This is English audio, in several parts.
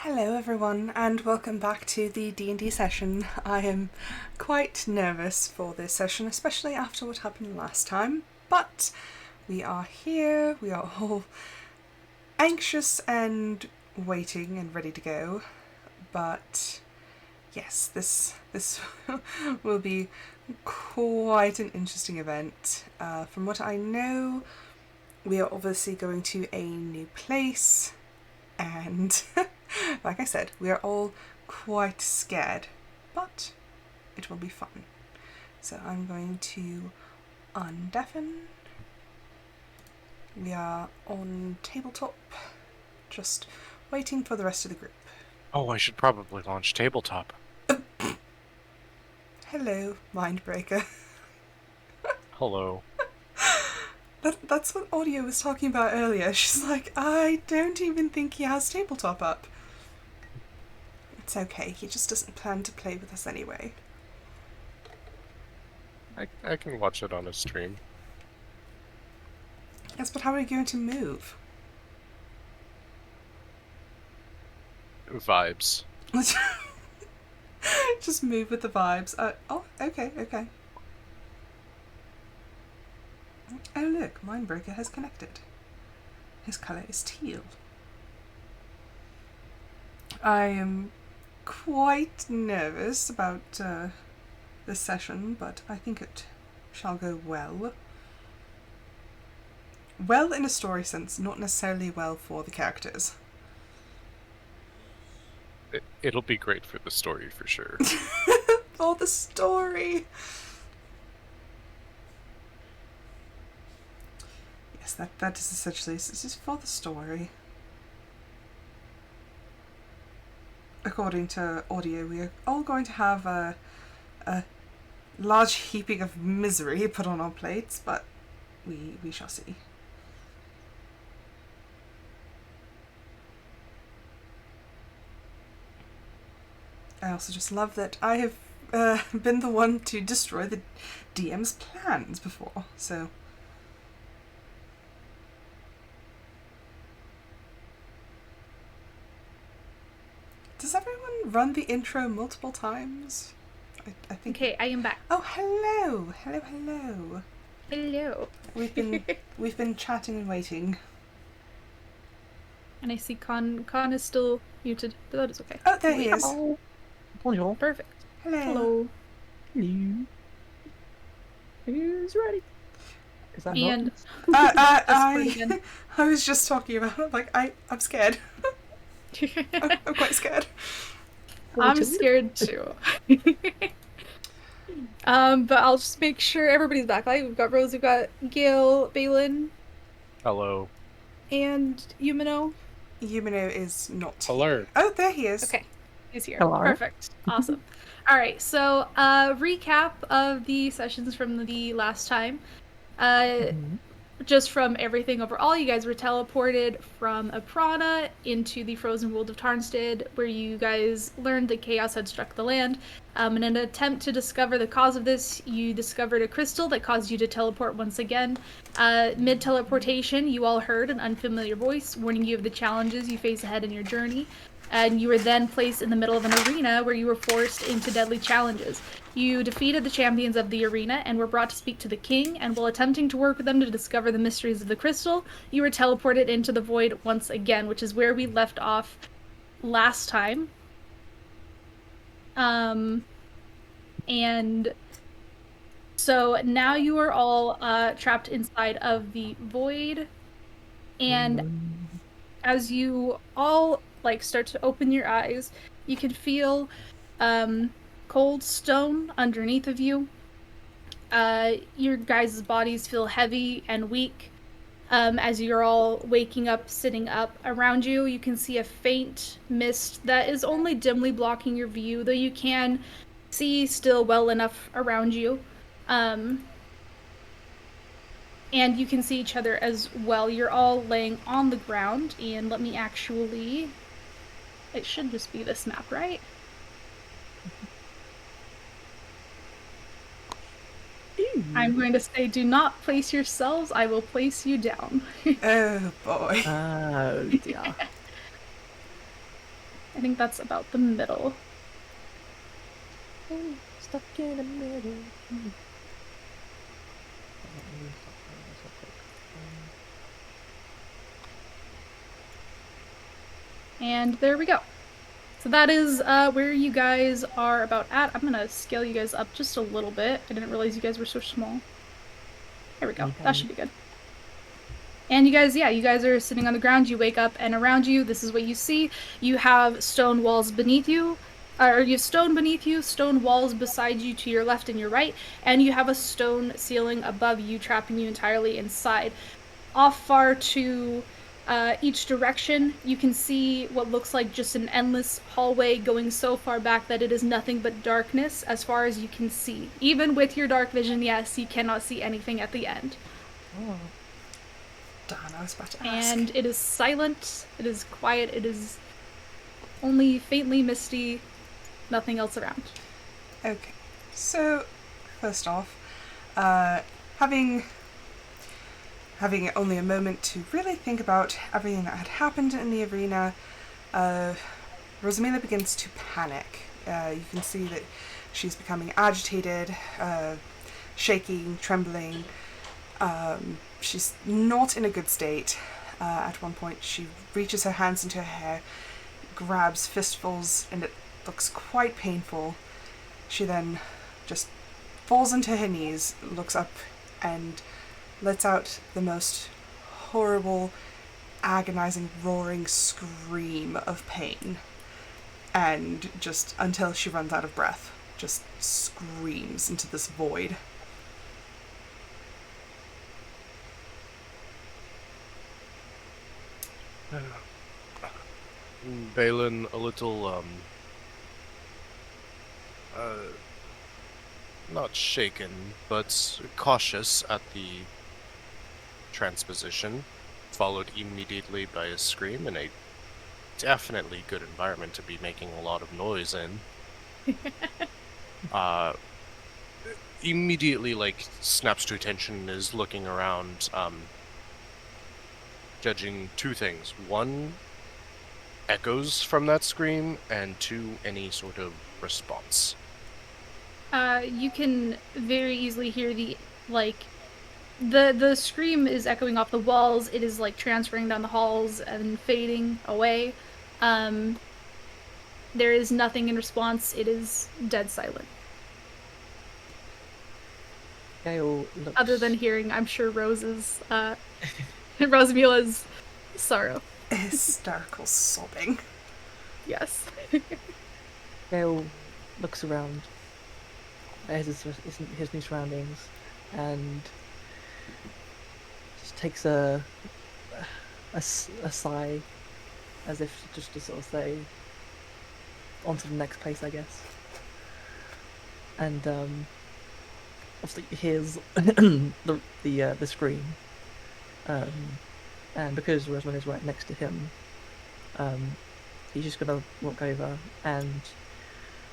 Hello everyone and welcome back to the D&D session. I am quite nervous for this session, especially after what happened last time, but we are here, we are all anxious and waiting and ready to go, but yes, this will be quite an interesting event. From what I know, we are obviously going to a new place, and like I said, we are all quite scared, but it will be fun. So I'm going to undeafen. We are on tabletop, just waiting for the rest of the group. Oh, I should probably launch tabletop. Hello, MyndBreaker. Hello. That's what Audio was talking about earlier. She's like, I don't even think he has tabletop up. It's okay, he just doesn't plan to play with us anyway. I can watch it on a stream. Yes, but how are we going to move? Vibes. Just move with the vibes. Oh, okay. Oh look, MyndBreaker has connected. His colour is teal. I am quite nervous about this session, but I think it shall go well. Well in a story sense, not necessarily well for the characters. It'll be great for the story for sure. For the story! Yes, that is essentially, this is for the story. According to Audio, we are all going to have a large heaping of misery put on our plates, but we shall see. I also just love that I have been the one to destroy the DM's plans before, so... Does everyone run the intro multiple times? I think... Okay, I am back. Oh, hello! Hello. Hello. We've been chatting and waiting. And I see Con is still muted, but that is okay. Oh, there he is. Hello. Bonjour. Perfect. Hello. Hello. Who's ready? Is that And I was just talking about, like, I'm scared. I'm quite scared. I'm scared too. But I'll just make sure everybody's back. Like, we've got Rose, we've got Gale, Balin, Hello. and Yumino. Yumino is not. Hello. Oh, there he is. Okay, he's here. Hello. Perfect. Awesome. All right, so recap of the sessions from the last time. Just from everything overall, you guys were teleported from Aprana into the frozen world of Tarnstead, where you guys learned that chaos had struck the land. In an attempt to discover the cause of this, you discovered a crystal that caused you to teleport once again. Mid-teleportation, you all heard an unfamiliar voice warning you of the challenges you face ahead in your journey. And you were then placed in the middle of an arena where you were forced into deadly challenges. You defeated the champions of the arena and were brought to speak to the king, and while attempting to work with them to discover the mysteries of the crystal, you were teleported into the void once again, which is where we left off last time. And so now you are all trapped inside of the void, and as you all start to open your eyes, you can feel cold stone underneath of you. Your guys' bodies feel heavy and weak as you're all waking up, sitting up. Around you, you can see a faint mist that is only dimly blocking your view, though you can see still well enough around you. And you can see each other as well. You're all laying on the ground, and let me actually... It should just be this map, right? I'm going to say, do not place yourselves, I will place you down. Oh boy. Oh dear. I think that's about the middle. Oh, stuck in the middle. Let me stop playing this real quick. And there we go. So that is where you guys are about at. I'm gonna scale you guys up just a little bit. I didn't realize you guys were so small. There we go. That should be good. And you guys are sitting on the ground. You wake up, and around you, this is what you see. You have stone walls beneath you, or you have stone beneath you, stone walls beside you to your left and your right, and you have a stone ceiling above you, trapping you entirely inside. Off far to each direction, you can see what looks like just an endless hallway going so far back that it is nothing but darkness as far as you can see. Even with your dark vision, yes, you cannot see anything at the end. Oh. Darn, I was about to ask. And it is silent, it is quiet, it is only faintly misty, nothing else around. Okay, so first off, having only a moment to really think about everything that had happened in the arena, Rosamila begins to panic. You can see that she's becoming agitated, shaking, trembling. She's not in a good state. At one point, she reaches her hands into her hair, grabs fistfuls, and it looks quite painful. She then just falls into her knees, looks up, and lets out the most horrible, agonizing, roaring scream of pain. And just until she runs out of breath, just screams into this void. Balin, a little, not shaken, but cautious at the transposition, followed immediately by a scream in a definitely good environment to be making a lot of noise in. Immediately, snaps to attention and is looking around, judging two things. One, echoes from that scream, and two, any sort of response. You can very easily hear the scream is echoing off the walls. It is transferring down the halls and fading away. There is nothing in response. It is dead silent. Gale looks... Other than hearing, I'm sure Rose's, Rosamila's sorrow. Hysterical sobbing. Yes. Gale looks around at his new surroundings and just takes a sigh, as if just to sort of say, on to the next place, I guess. And obviously hears the scream, and because Rosamund is right next to him, he's just gonna walk over and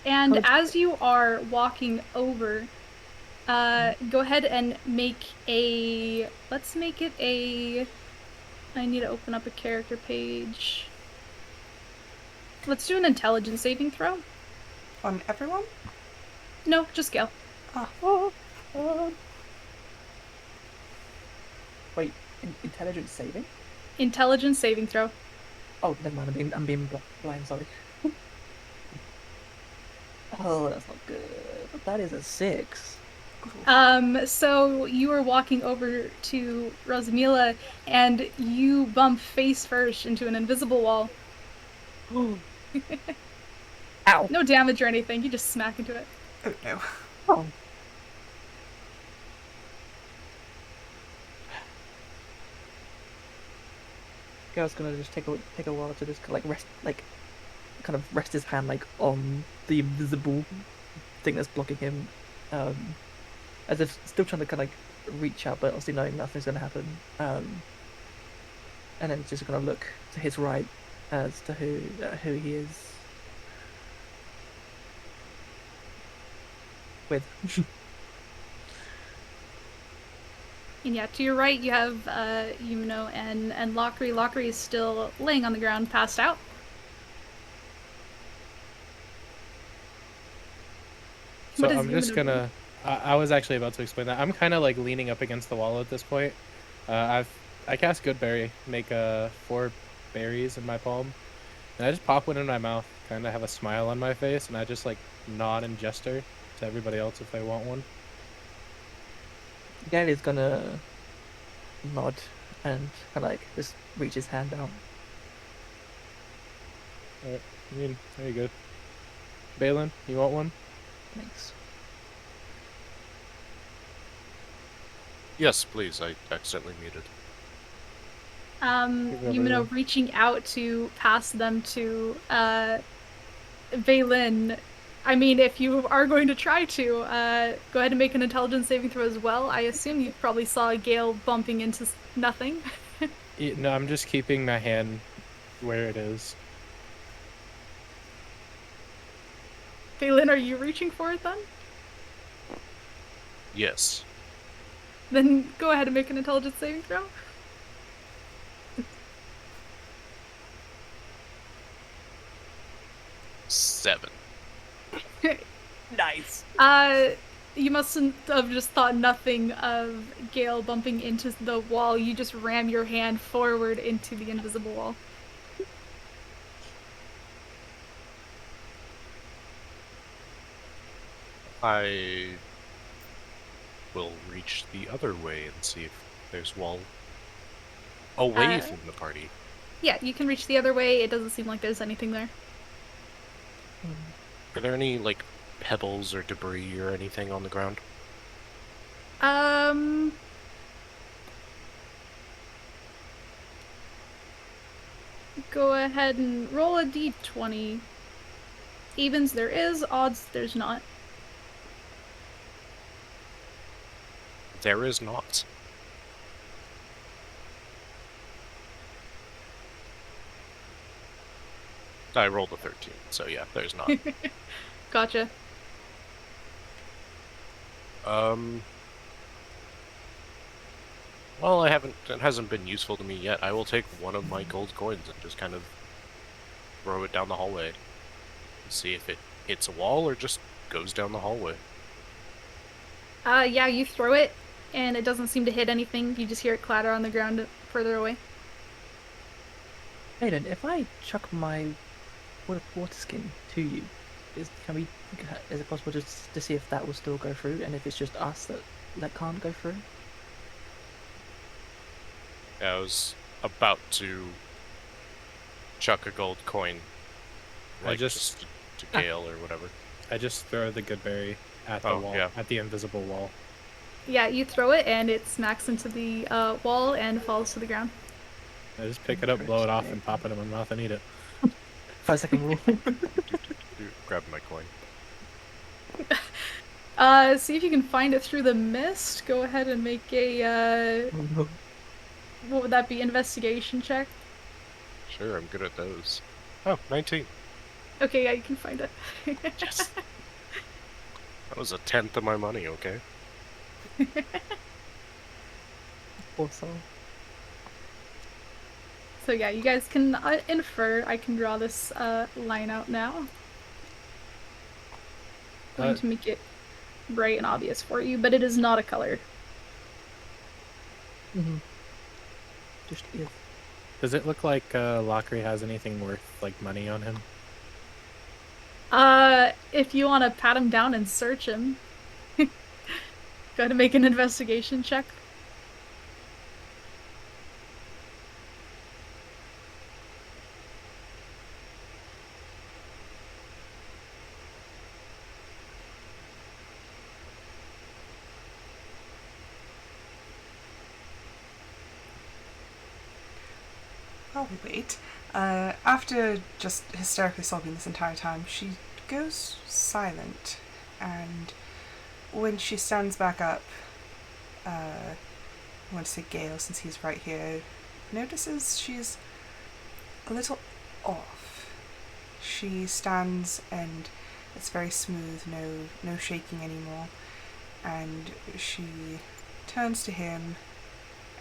as you are walking over, go ahead and make a... Let's make it a... I need to open up a character page. Let's do an intelligence saving throw. On everyone? No, just Gale. Wait, intelligence saving? Intelligence saving throw. Oh, never mind. I'm being blind. Sorry. Oh, that's not good. That is a 6. So you are walking over to Rosamila, and you bump face first into an invisible wall. Ow! No damage or anything. You just smack into it. Oh no. Oh. Gale's gonna just take a while to just rest his hand on the invisible thing that's blocking him, as if still trying to reach out, but obviously knowing nothing's gonna happen. And then just gonna look to his right as to who he is with. And yeah, to your right you have Yumino and Lockry. Lockry is still laying on the ground, passed out. What is I'm just Yumino gonna. I was actually about to explain that. I'm kind of like leaning up against the wall at this point. I cast Goodberry, make 4 berries in my palm, and I just pop one in my mouth. Kind of have a smile on my face, and I just like nod and gesture to everybody else if they want one. Gale is gonna nod and kind of like just reach his hand out. Alright, I mean, there you go. Balin, you want one? Thanks. Yes, please. I accidentally muted. Yumino reaching out to pass them to Valen. I mean, if you are going to try to, go ahead and make an intelligence saving throw as well. I assume you probably saw Gale bumping into nothing. No, I'm just keeping my hand where it is. Valen, are you reaching for it then? Yes. Then go ahead and make an intelligence saving throw. Seven. Nice. You mustn't have just thought nothing of Gale bumping into the wall. You just ram your hand forward into the invisible wall. I will reach the other way and see if there's wall away from the party. Yeah, you can reach the other way. It doesn't seem like there's anything there. Are there any, like, pebbles or debris or anything on the ground? Go ahead and roll a d20. Evens there is, odds there's not. There is not. I rolled a 13, so yeah, there's not. Gotcha. Well, it hasn't been useful to me yet. I will take one of my gold coins and just kind of throw it down the hallway. And see if it hits a wall or just goes down the hallway. Yeah, you throw it, and it doesn't seem to hit anything. You just hear it clatter on the ground further away. Aiden, if I chuck my water skin to you, is it possible just to see if that will still go through, and if it's just us that can't go through? I was about to chuck a gold coin, like just to Gale or whatever. I just throw the Goodberry at the wall, at the invisible wall. Yeah, you throw it, and it smacks into the wall and falls to the ground. I just pick it up, blow it off, and pop it in my mouth and eat it. 5-second rule. Grab my coin. See if you can find it through the mist. Go ahead and make a, Oh, no. what would that be, investigation check? Sure, I'm good at those. Oh, 19. Okay, yeah, you can find it. Yes. That was a tenth of my money, okay? Awesome. So yeah, you guys can infer. I can draw this line out now. Going to make it bright and obvious for you, but it is not a color. Mm-hmm. Just is. Does it look like Lockry has anything worth like money on him? If you want to pat him down and search him, go to make an investigation check. While we wait, after just hysterically sobbing this entire time, she goes silent, and when she stands back up, I want to say Gale, since he's right here, notices she's a little off. She stands and it's very smooth, no shaking anymore, and she turns to him,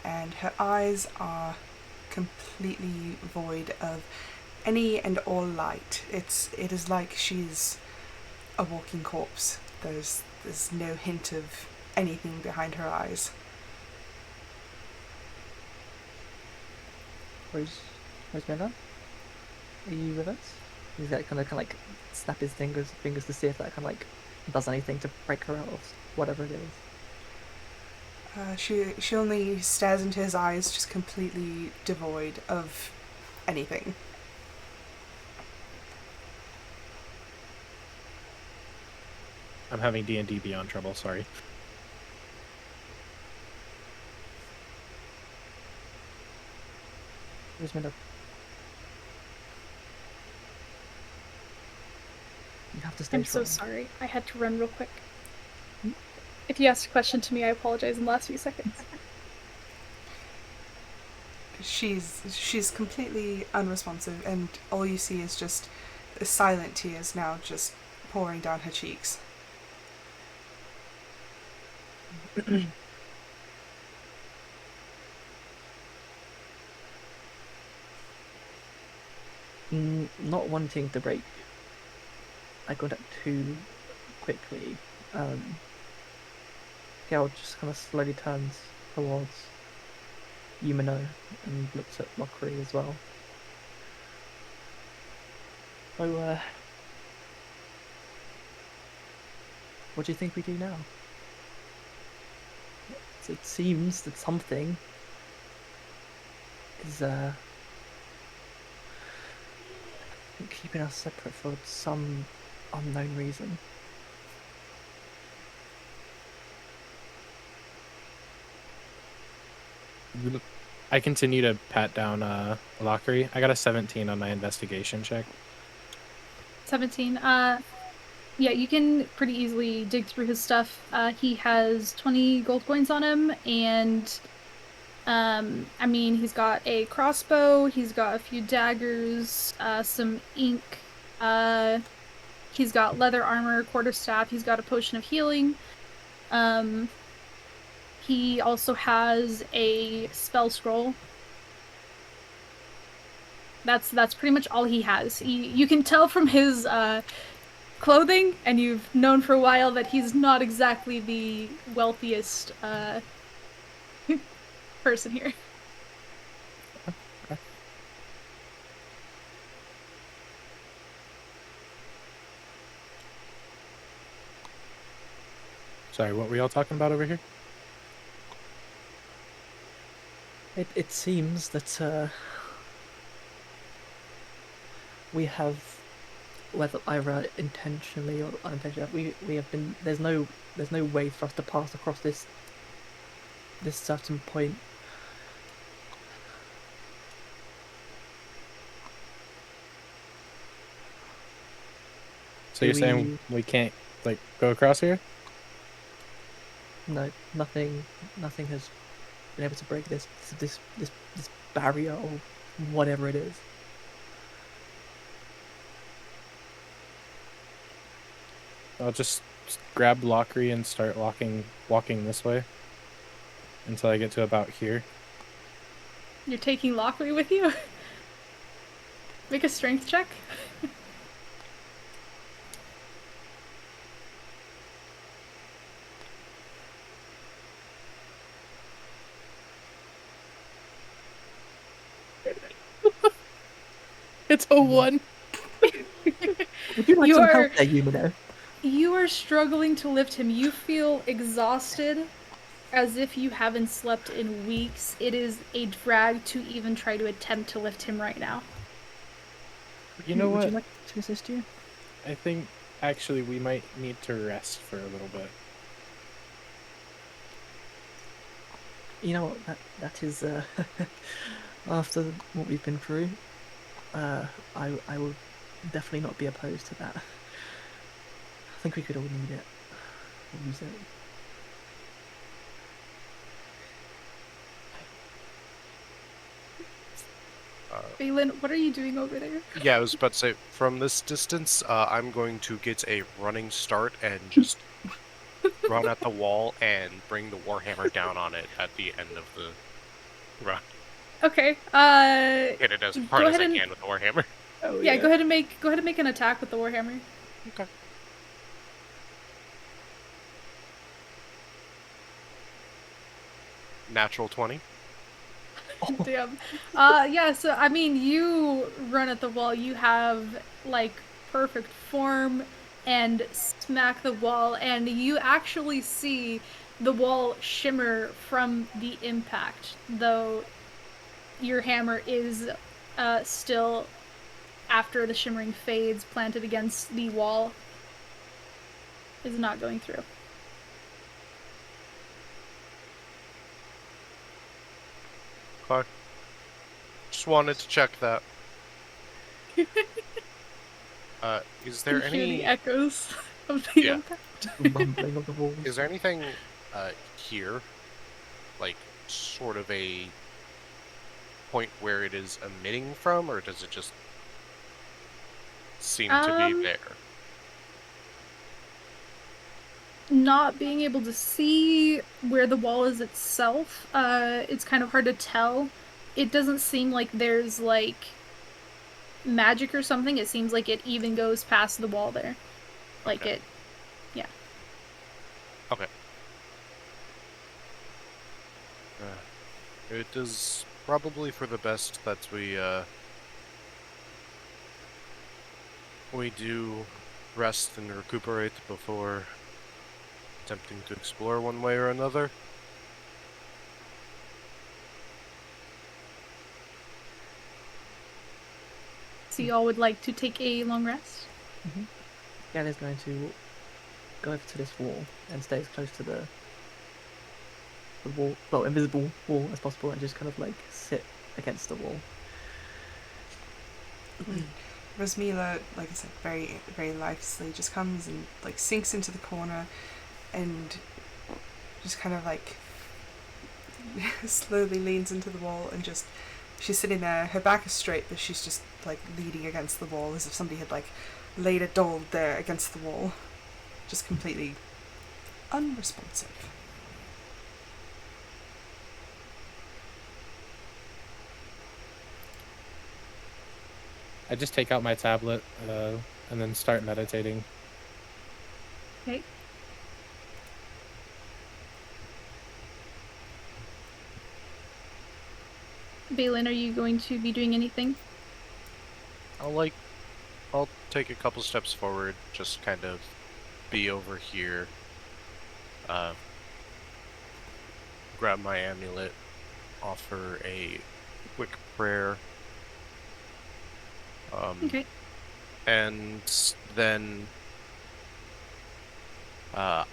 and her eyes are completely void of any and all light. It is like she's a walking corpse, There's no hint of anything behind her eyes. Where's Miller? Are you with us? He's like kind of like snap his fingers to see if that kind of like does anything to break her out of whatever it is. She only stares into his eyes, just completely devoid of anything. I'm having D&D Beyond trouble, sorry. Where's Miller? You have to stay I'm so strong. sorry. I had to run real quick. If you asked a question to me, I apologize in the last few seconds. She's completely unresponsive, and all you see is just the silent tears now just pouring down her cheeks. Not wanting to break eye contact too quickly, Gale just kind of slowly turns towards Yumino and looks at Lockry as well. So, what do you think we do now? It seems that something is keeping us separate for some unknown reason. I continue to pat down Lockry. I got a 17 on my investigation check. 17. Yeah, you can pretty easily dig through his stuff. He has 20 gold coins on him, and I mean, he's got a crossbow, he's got a few daggers, some ink, he's got leather armor, quarterstaff, he's got a potion of healing. He also has a spell scroll. That's pretty much all he has. You can tell from his clothing, and you've known for a while that he's not exactly the wealthiest person here. Okay. Sorry, what were y'all talking about over here? It seems that we have, whether either intentionally or unintentionally, we have been. There's no way for us to pass across this certain point. So you're saying we can't like go across here? No, nothing has been able to break this barrier or whatever it is. I'll just grab Lockry and start walking this way until I get to about here. You're taking Lockry with you? Make a strength check. It's a 1. Would you like some help there, Yumino? You are struggling to lift him. You feel exhausted, as if you haven't slept in weeks. It is a drag to even try to attempt to lift him right now. You know what? Would you like to assist you? I think actually we might need to rest for a little bit. You know what? That is after what we've been through. I will definitely not be opposed to that. I think we could all need it. Or use it. Balin, what are you doing over there? Yeah, I was about to say, from this distance, I'm going to get a running start and just run at the wall and bring the warhammer down on it at the end of the run. Okay. Hit it as hard as I can with the warhammer. Oh, yeah, go ahead and make an attack with the warhammer. Okay. Natural 20. Damn. Yeah, so I mean, you run at the wall, you have like perfect form and smack the wall, and you actually see the wall shimmer from the impact, though your hammer is still, after the shimmering fades, planted against the wall, is not going through. Okay. Just wanted to check that. Is there You hear the any... echoes of the Yeah. impact. Rumbling of the walls. Is there anything here, like sort of a point where it is emitting from, or does it just seem to be there? Not being able to see where the wall is itself, it's kind of hard to tell. It doesn't seem like there's like magic or something. It seems like it even goes past the wall there. Like Okay. it, yeah. Okay. It is probably for the best that we do rest and recuperate before attempting to explore one way or another. So y'all would like to take a long rest? Gale is going to go over to this wall and stay as close to the wall, well, invisible wall as possible, and just kind of like sit against the wall. Rosmila, like I said, very, very lifelessly just comes and like sinks into the corner and just kind of like slowly leans into the wall and just, she's sitting there, her back is straight, but she's just like leaning against the wall as if somebody had like laid a doll there against the wall, just completely unresponsive. I just take out my tablet and then start meditating. Okay. Balin, are you going to be doing anything? I'll take a couple steps forward, just kind of be over here, grab my amulet, offer a quick prayer, Okay. and then I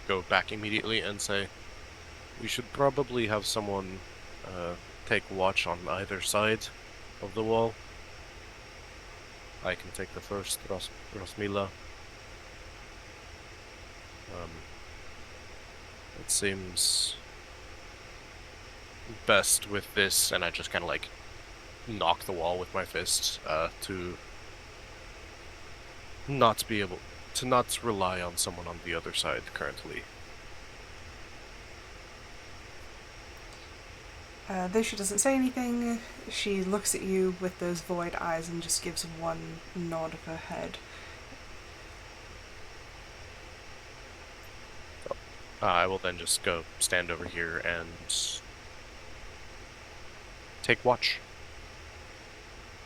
go back immediately and say, we should probably have someone take watch on either side of the wall. I can take the first, Rosmila. It seems best with this, and I just kind of like knock the wall with my fist to not be able to not rely on someone on the other side currently. Though she doesn't say anything, she looks at you with those void eyes and just gives one nod of her head. I will then just go stand over here and take watch.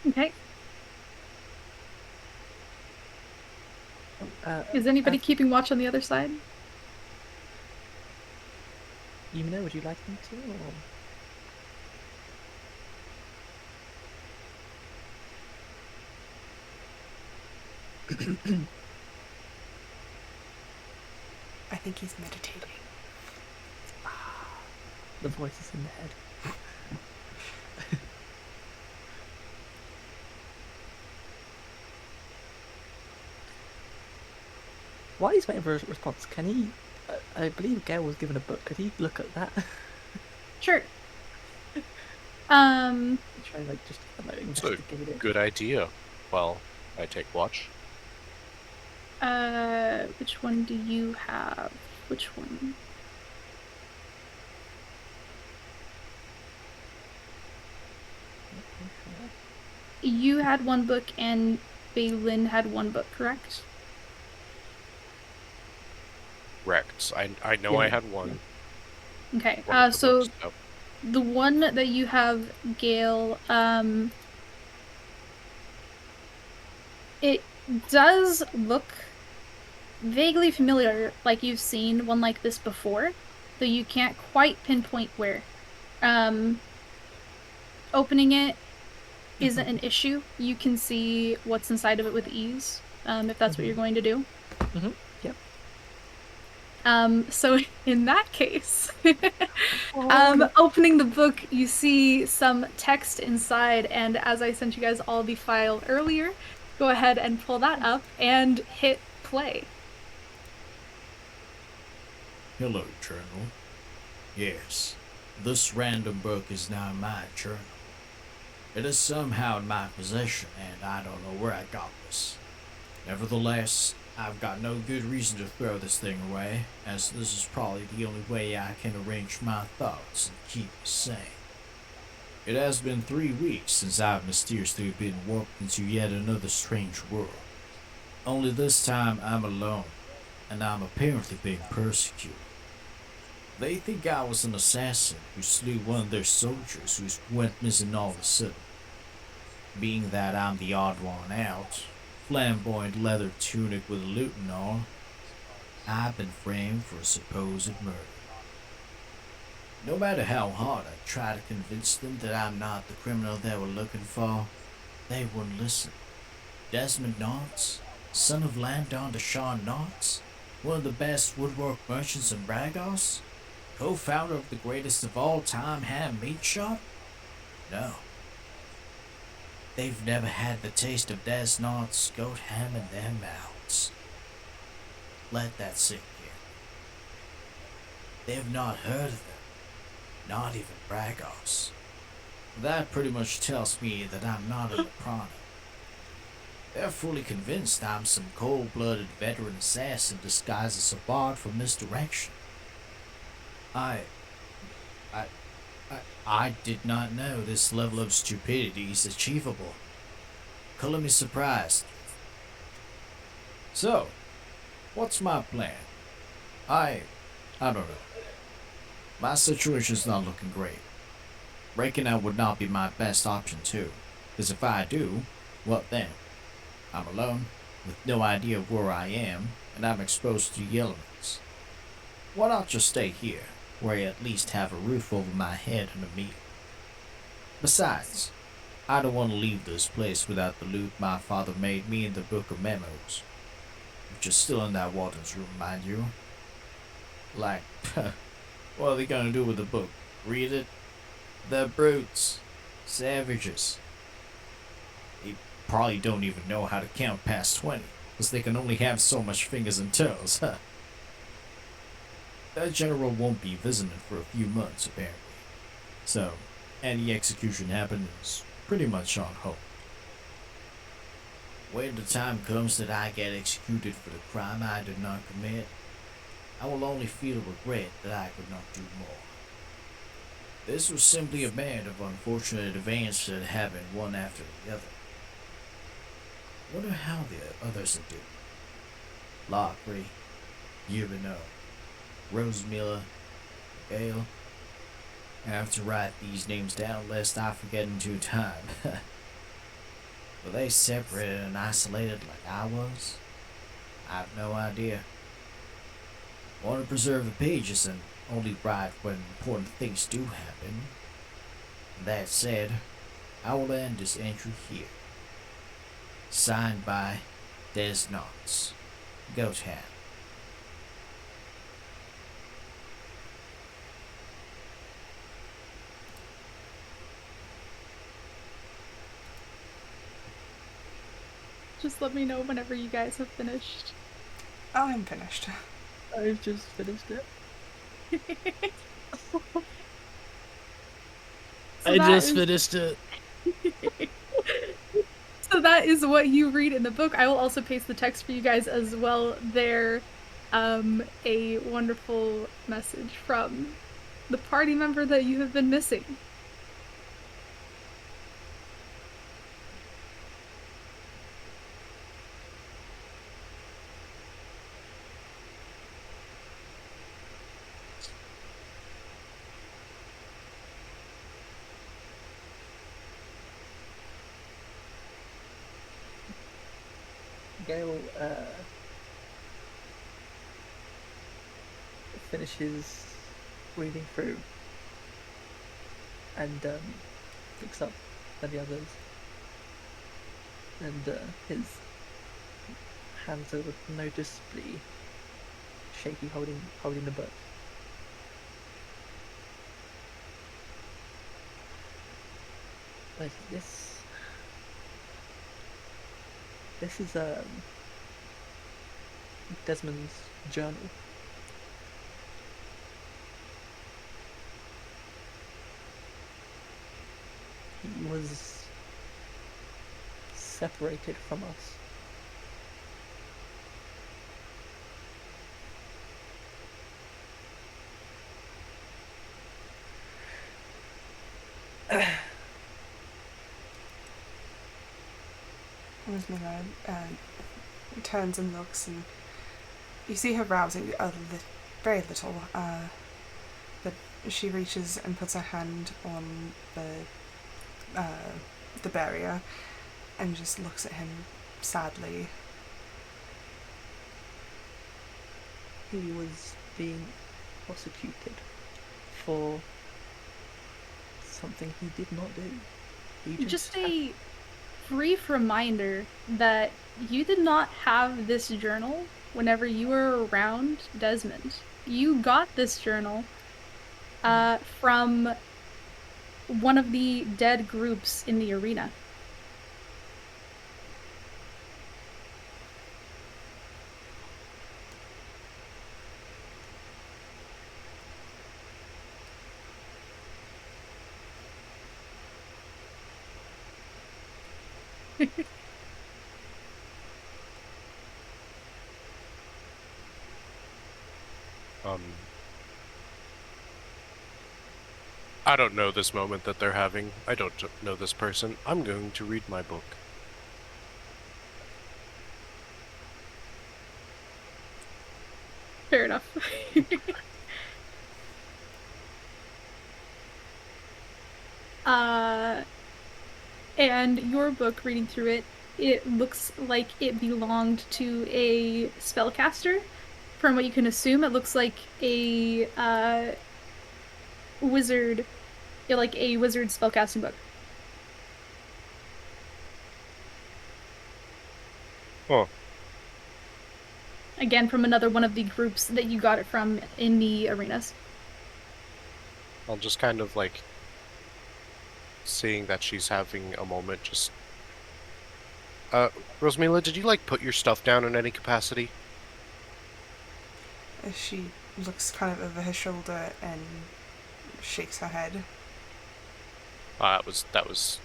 Okay. Is anybody keeping watch on the other side? Yumino, would you like me to? Or... I think he's meditating. The voices in the head. While he's waiting for a response, can he... I believe Gale was given a book. Could he look at that? Sure. Try like just It's a investigate it. good idea. Well, I take watch. Which one do you have? Which one? you had one book and Balin had one book, correct? Correct. I know I Yeah. had one. Okay. One of the So books, yep. the one that you have, Gale, it does look vaguely familiar, like you've seen one like this before, though you can't quite pinpoint where. Opening it isn't an issue. You can see what's inside of it with ease, if that's what you're going to do. Yep. So in that case, Oh. opening the book, you see some text inside, and as I sent you guys all the file earlier, go ahead and pull that up and hit play. Hello, Journal. Yes, this random book is now my journal. It is somehow in my possession, and I don't know where I got this. Nevertheless, I've got no good reason to throw this thing away, as this is probably the only way I can arrange my thoughts and keep me sane. It has been 3 weeks since I've mysteriously been warped into yet another strange world. Only this time I'm alone, and I'm apparently being persecuted. They think I was an assassin who slew one of their soldiers who went missing all of a sudden. Being that I'm the odd one out, flamboyant leather tunic with a lute and all, I've been framed for a supposed murder. No matter how hard I try to convince them that I'm not the criminal they were looking for, they wouldn't listen. Desmond Knotts, son of Landon Deshawn Knotts, one of the best woodwork merchants in Bragos, co-founder of the greatest of all time ham meat shop? No. They've never had the taste of Des Knott's goat ham in their mouths. Let that sink in. They've not heard of them, not even Bragos. That pretty much tells me that I'm not a Prana. They're fully convinced I'm some cold-blooded veteran assassin disguised as a bard for misdirection. I did not know this level of stupidity is achievable. Color me surprised. So, what's my plan? I don't know. My situation's not looking great. Breaking out would not be my best option too, because if I do, what then? I'm alone, with no idea of where I am, and I'm exposed to the elements. Why not just stay here, where I at least have a roof over my head and a meal? Besides, I don't want to leave this place without the loot my father made me in the Book of Memos, which is still in that warden's room, mind you. Like, what are they gonna do with the book? Read it? They're brutes. Savages. They probably don't even know how to count past 20, because they can only have so much fingers and toes, huh? That general won't be visiting for a few months, apparently. So, any execution happening is pretty much on hold. When the time comes that I get executed for the crime I did not commit, I will only feel regret that I could not do more. This was simply a band of unfortunate events that happened one after the other. Wonder how the others are doing. Lockry, Yumino, Rose Miller, Gale. I have to write these names down lest I forget in due time. Were they separated and isolated like I was? I have no idea. Want to preserve the pages and only write when important things do happen. That said, I will end this entry here. Signed by Des Knots, Goat Ham. Just let me know whenever you guys have finished. I'm finished. I've just finished it. I just finished it. So that is what you read in the book. I will also paste the text for you guys as well there. A wonderful message from the party member that you have been missing. Gale finishes reading through and looks up at the others, and his hands are noticeably shaky, holding the book. But this is Desmond's journal. He was separated from us. Rosmila turns and looks, and you see her rousing very little, but she reaches and puts her hand on the barrier and just looks at him sadly. He was being prosecuted for something he did not do. He Just a brief reminder that you did not have this journal whenever you were around Desmond. You got this journal from one of the dead groups in the arena. I don't know this moment that they're having. I don't know this person. I'm going to read my book. Fair enough. And your book, reading through it, it looks like it belonged to a spellcaster. From what you can assume, it looks like a wizard, like a wizard spellcasting book. Oh. Again, from another one of the groups that you got it from in the arenas. I'll just kind of like, seeing that she's having a moment, just... Rosmila, did you like put your stuff down in any capacity? She looks kind of over her shoulder and shakes her head. That was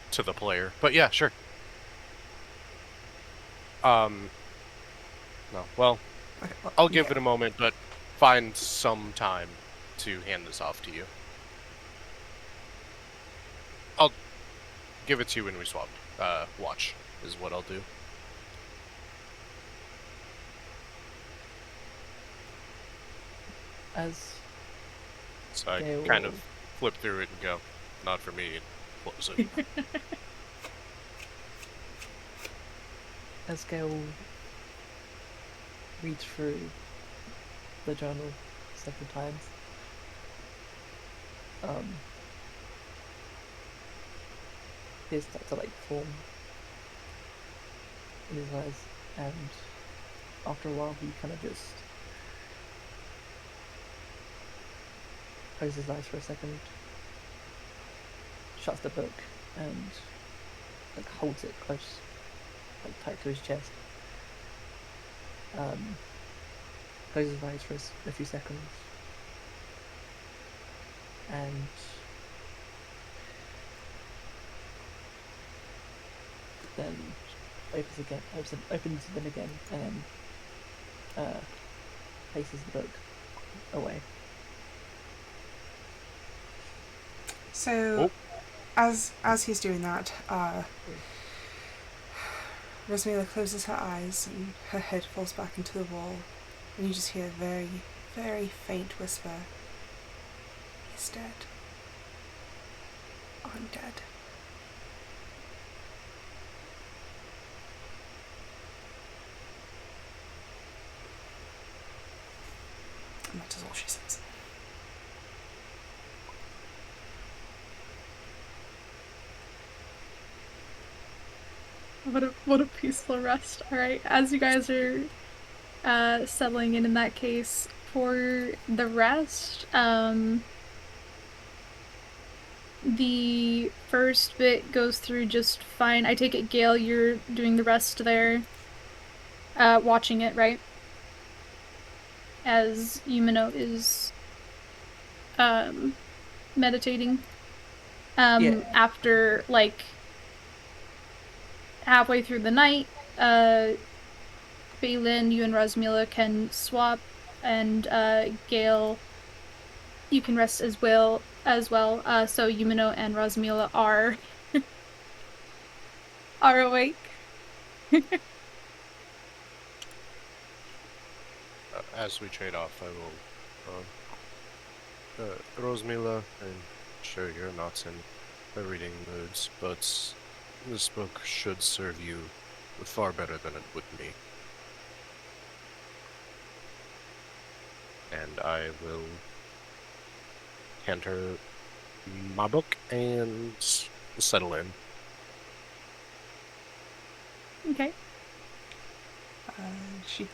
to the player. But yeah, sure. No, well, Okay, well, I'll give yeah. it a moment, but find some time to hand this off to you. I'll give it to you when we swap. Watch is what I'll do. As So I Gale kind of flip through it and go, not for me, and close it. as Gale reads through the journal several times, tears start to like form in his eyes, and after a while he kind of just closes his eyes for a second, shuts the book, and like holds it close, like tight to his chest. Closes his eyes for a few seconds, and then opens them again, and places the book away. So, as he's doing that, Rosmila closes her eyes and her head falls back into the wall, and you just hear a very, very faint whisper. He's dead. I'm dead. And that is all she says. What a peaceful rest. All right, as you guys are settling in that case, for the rest, the first bit goes through just fine. I take it, Gale, you're doing the rest there, watching it, right? As Yumino is meditating. Yeah. After like halfway through the night, Balin, you and Rosmila can swap, and Gale, you can rest as well. So Yumino and Rosmila are awake. As we trade off, I will. Rosmila, I'm sure you're not in a reading moods, but this book should serve you far better than it would me. And I will hand her my book and settle in. Okay. She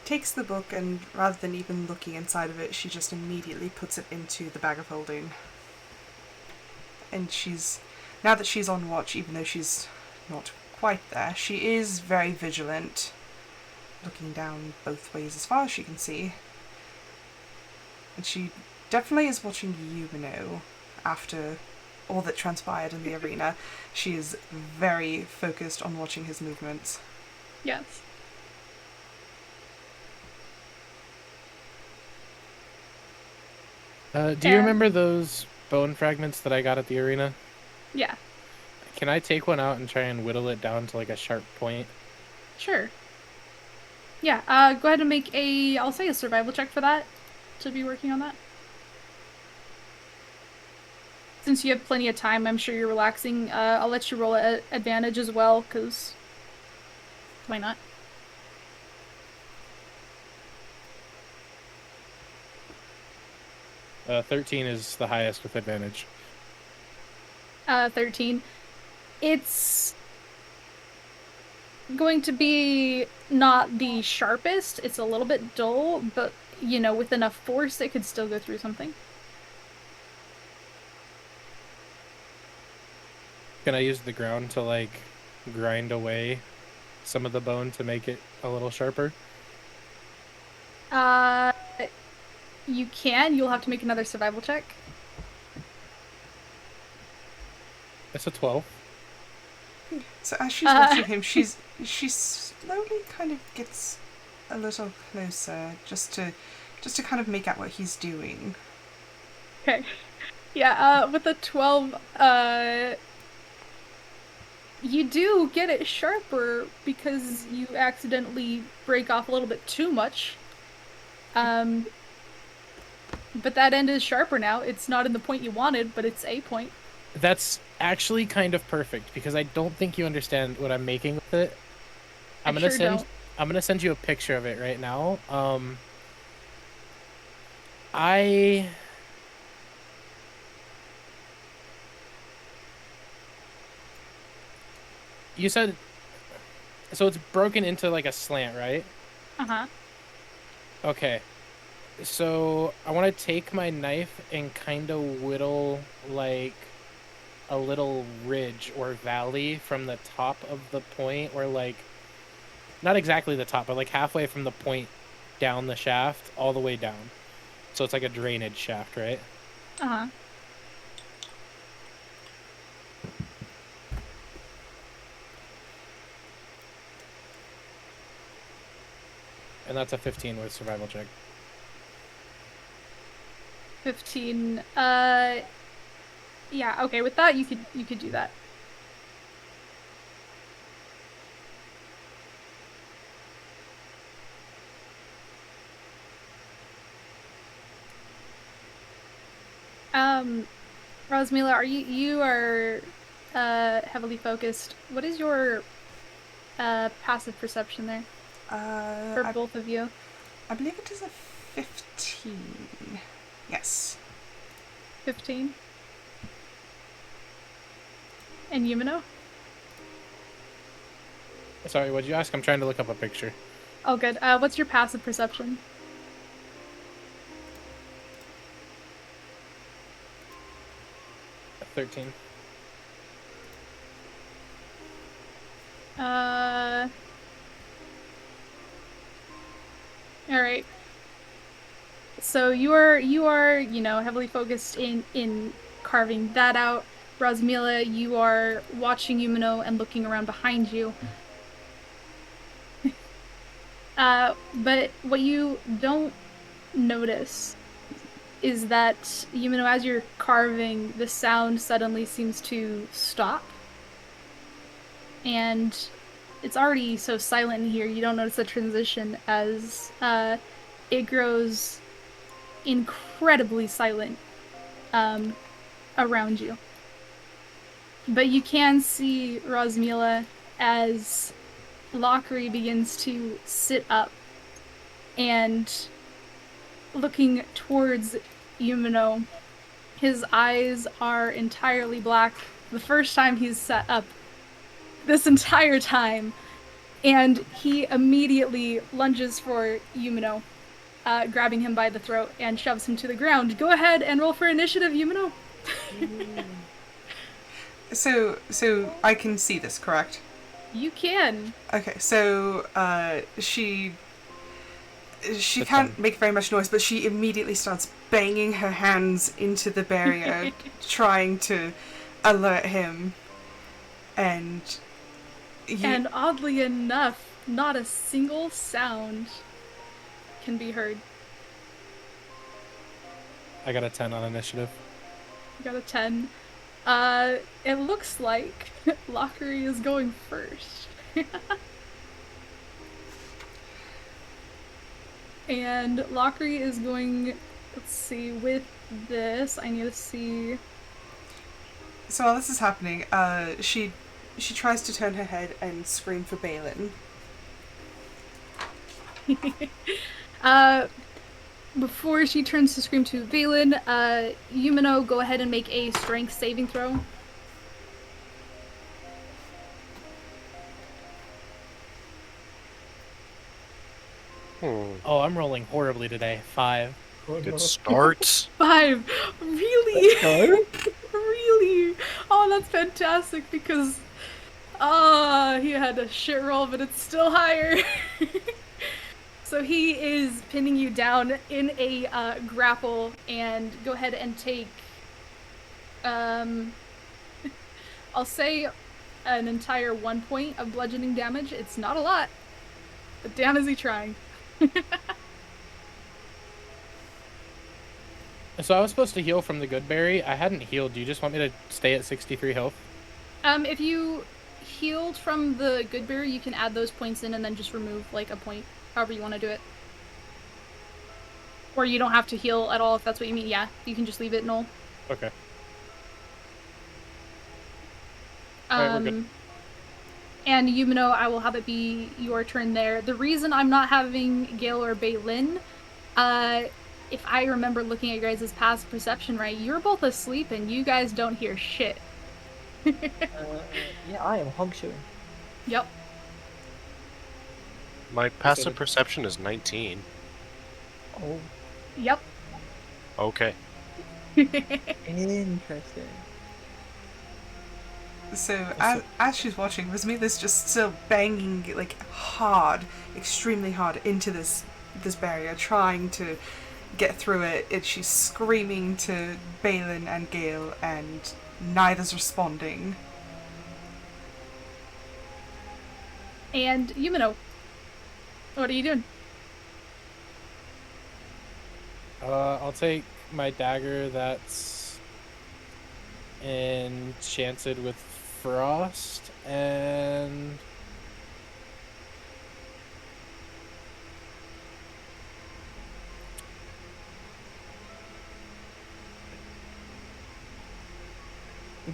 takes the book and rather than even looking inside of it, she just immediately puts it into the bag of holding. And now that she's on watch, even though she's not quite there, she is very vigilant, looking down both ways as far as she can see. And she definitely is watching Yumino after all that transpired in the arena. She is very focused on watching his movements. Yes. Do you remember those bone fragments that I got at the arena? Yeah. Can I take one out and try and whittle it down to like a sharp point? Sure. Yeah, go ahead and make I'll say a survival check for that, to be working on that. Since you have plenty of time, I'm sure you're relaxing. I'll let you roll at advantage as well, because why not? Uh, 13 is the highest with advantage. 13. It's going to be not the sharpest. It's a little bit dull, but, you know, with enough force, it could still go through something. Can I use the ground to, like, grind away some of the bone to make it a little sharper? You can. You'll have to make another survival check. It's a 12. So as she's watching him, she slowly kind of gets a little closer, just to kind of make out what he's doing. Okay. Yeah, with a 12, you do get it sharper because you accidentally break off a little bit too much. But that end is sharper now. It's not in the point you wanted, but it's a point. That's actually kind of perfect because I don't think you understand what I'm making with it. I'm gonna send you a picture of it right now. You said so it's broken into like a slant, right? Uh-huh. Okay. So I want to take my knife and kind of whittle like a little ridge or valley from the top of the point, or like not exactly the top, but like halfway from the point down the shaft all the way down. So it's like a drainage shaft, right? Uh-huh. And that's a 15 with survival check. 15. Yeah, okay, with that you could do that. Rosmila, you are heavily focused. What is your passive perception there? For both of you? I believe it is a 15. Yes. 15. And Yumino? Sorry, what'd you ask? I'm trying to look up a picture. Oh, good. What's your passive perception? At 13. All right. So you are, heavily focused in carving that out. Rosmila, you are watching Yumino and looking around behind you. But what you don't notice is that, Yumino, as you're carving, the sound suddenly seems to stop. And it's already so silent in here, you don't notice the transition as it grows incredibly silent around you. But you can see Rosmila as Lockry begins to sit up and looking towards Yumino. His eyes are entirely black. The first time he's sat up this entire time. And he immediately lunges for Yumino, grabbing him by the throat and shoves him to the ground. Go ahead and roll for initiative, Yumino. So I can see this, correct? You can. Okay, so she can't make very much noise, but she immediately starts banging her hands into the barrier, trying to alert him. And oddly enough, not a single sound can be heard. I got a 10 on initiative. You got a 10. It looks like Lockry is going first. And Lockry is going, let's see, with this, I need to see. So while this is happening, she tries to turn her head and scream for Balin. Before she turns to scream to Balin, Yumino, go ahead and make a strength saving throw. Oh, I'm rolling horribly today. 5. Good start. 5. Really? Go. Really? Oh, that's fantastic because he had a shit roll, but it's still higher. So he is pinning you down in a grapple, and go ahead and take, I'll say an entire 1 point of bludgeoning damage. It's not a lot, but damn is he trying. So I was supposed to heal from the good berry. I hadn't healed. Do you just want me to stay at 63 health? If you healed from the good berry, you can add those points in and then just remove like a point, however you want to do it. Or you don't have to heal at all if that's what you mean. Yeah, you can just leave it null. Okay. Alright, we're good. And Yumino, I will have it be your turn there. The reason I'm not having Gale or Balin, if I remember looking at your guys' past perception right, you're both asleep and you guys don't hear shit. Yeah, I am hog shooing. Yep. My passive perception is 19. Oh, Yep. Okay. interesting. So as she's watching, Rosmila's just still banging like hard, extremely hard into this barrier, trying to get through it. And she's screaming to Balin and Gale, and neither's responding. And Yumino, what are you doing? I'll take my dagger that's enchanted with frost and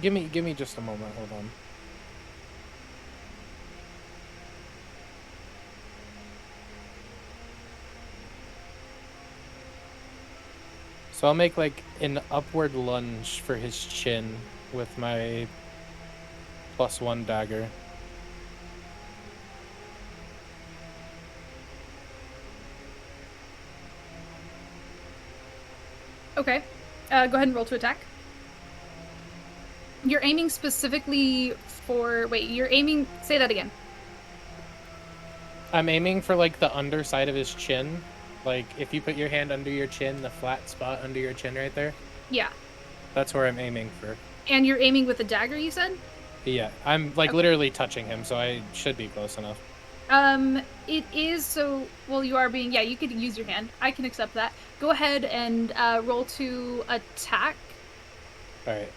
give me just a moment. Hold on. So I'll make like an upward lunge for his chin with my +1 dagger. Okay. Go ahead and roll to attack. You're aiming specifically for... Wait, you're aiming... Say that again. I'm aiming for like the underside of his chin. Like if you put your hand under your chin, the flat spot under your chin right there. Yeah. That's where I'm aiming for. And you're aiming with a dagger, you said? Yeah, I'm like literally touching him, so I should be close enough. It is so... Well, you are being... Yeah, you could use your hand. I can accept that. Go ahead and roll to attack. Alright.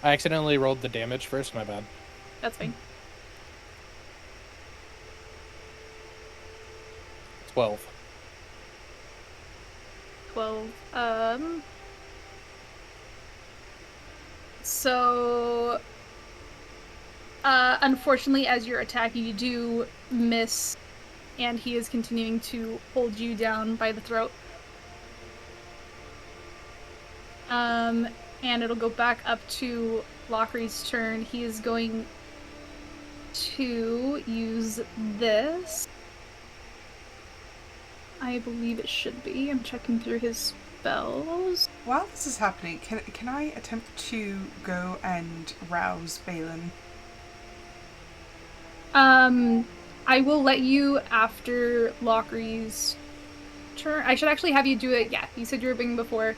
I accidentally rolled the damage first, my bad. That's fine. 12. 12. So... unfortunately, as you're attacking, you do miss, and he is continuing to hold you down by the throat. And it'll go back up to Lockry's turn. He is going to use this. I believe it should be. I'm checking through his spells. While this is happening, can I attempt to go and rouse Balin? I will let you after Lockry's turn. I should actually have you do it. Yeah, you said you were bringing before.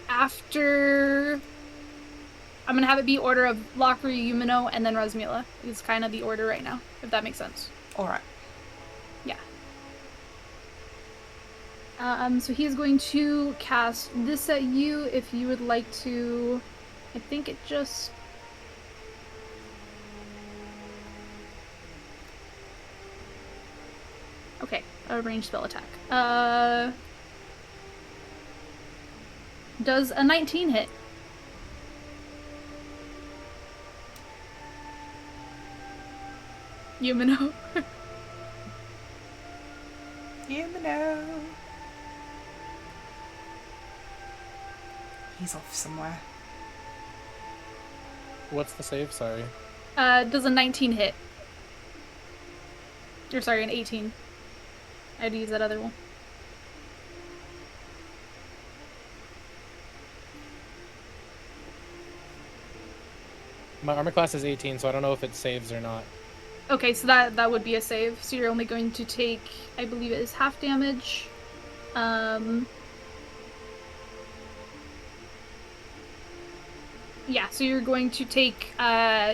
After... I'm gonna have it be order of Lockry, Yumino, and then Rasmila. It's kind of the order right now, if that makes sense. Alright. Yeah. So he's going to cast this at you if you would like to... I think it just... Okay, a ranged spell attack. Does a 19 hit? Yumino. Yumino. He's off somewhere. What's the save? Sorry. Does a 19 hit? Or sorry, an 18. I had to use that other one. My armor class is 18, so I don't know if it saves or not. Okay, so that would be a save. So you're only going to take, I believe it is half damage. Yeah, so you're going to take 4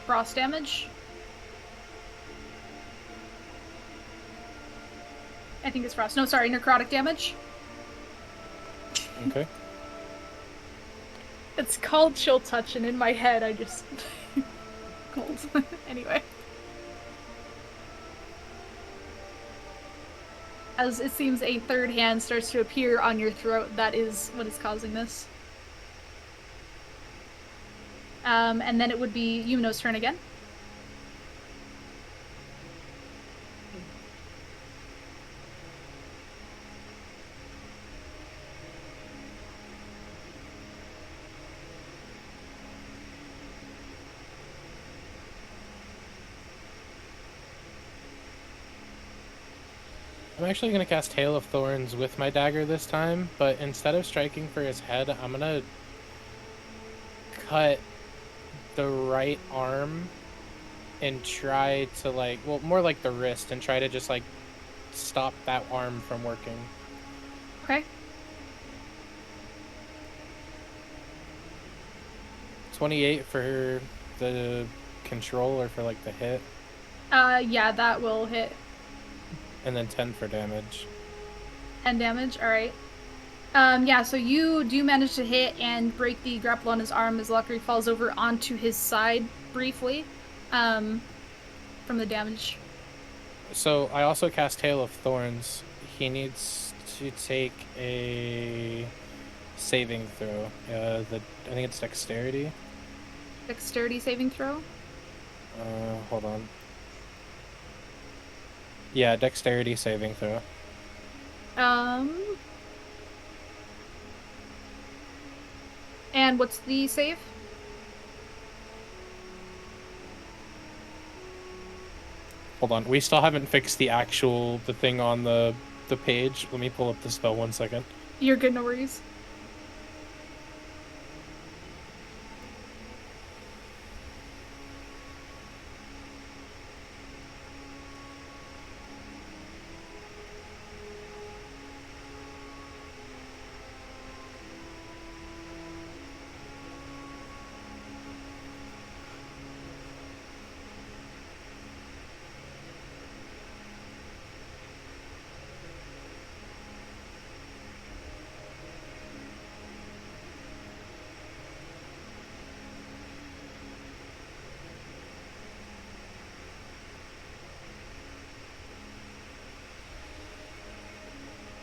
frost damage. I think it's frost. No, sorry, necrotic damage. Okay. It's called Chill Touch, and in my head, I just... cold. Anyway. As it seems a third hand starts to appear on your throat, that is what is causing this. And then it would be Yumino's turn again. I'm actually going to cast Hail of Thorns with my dagger this time, but instead of striking for his head, I'm going to cut the right arm and try to, like, well, more like the wrist, and try to just, like, stop that arm from working. Okay. 28 for the control, or for, like, the hit. Yeah, that will hit. And then 10 for damage. 10 damage, alright. Yeah, so you do manage to hit and break the grapple on his arm as Lockry falls over onto his side briefly, from the damage. So I also cast Hail of Thorns. He needs to take a saving throw. I think it's dexterity. Dexterity saving throw? Hold on. Yeah, dexterity saving throw. And what's the save? Hold on, we still haven't fixed the thing on the page. Let me pull up the spell 1 second. You're good, no worries.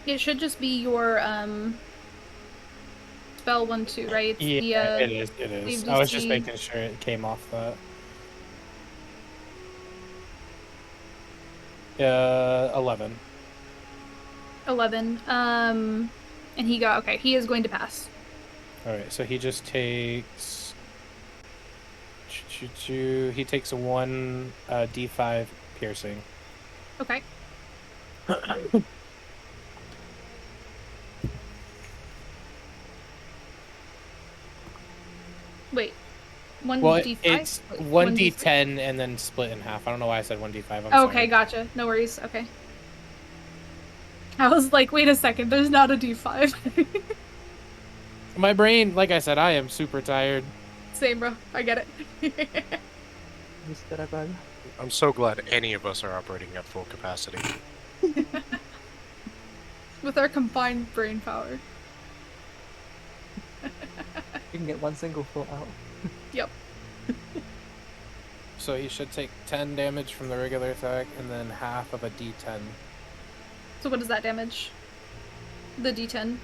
It should just be your spell 1/2, right? It's Yeah, the, it is. It is. the I was just DC. making sure it came off that. 11. 11. And he got okay. He is going to pass. All right, so he just takes. He takes a 1 d5 piercing. Okay. Wait. 1d5? Well, it's Wait, 1d10 and then split in half. I don't know why I said 1d5. I'm okay, sorry. gotcha. No worries. Okay. I was like, wait a second. There's not a d5. My brain, like I said, I am super tired. Same, bro. I get it. I'm so glad any of us are operating at full capacity. With our combined brain power. You can get one single thought out. Yep. So he should take 10 damage from the regular attack and then half of a d10. So what does that damage? The d10.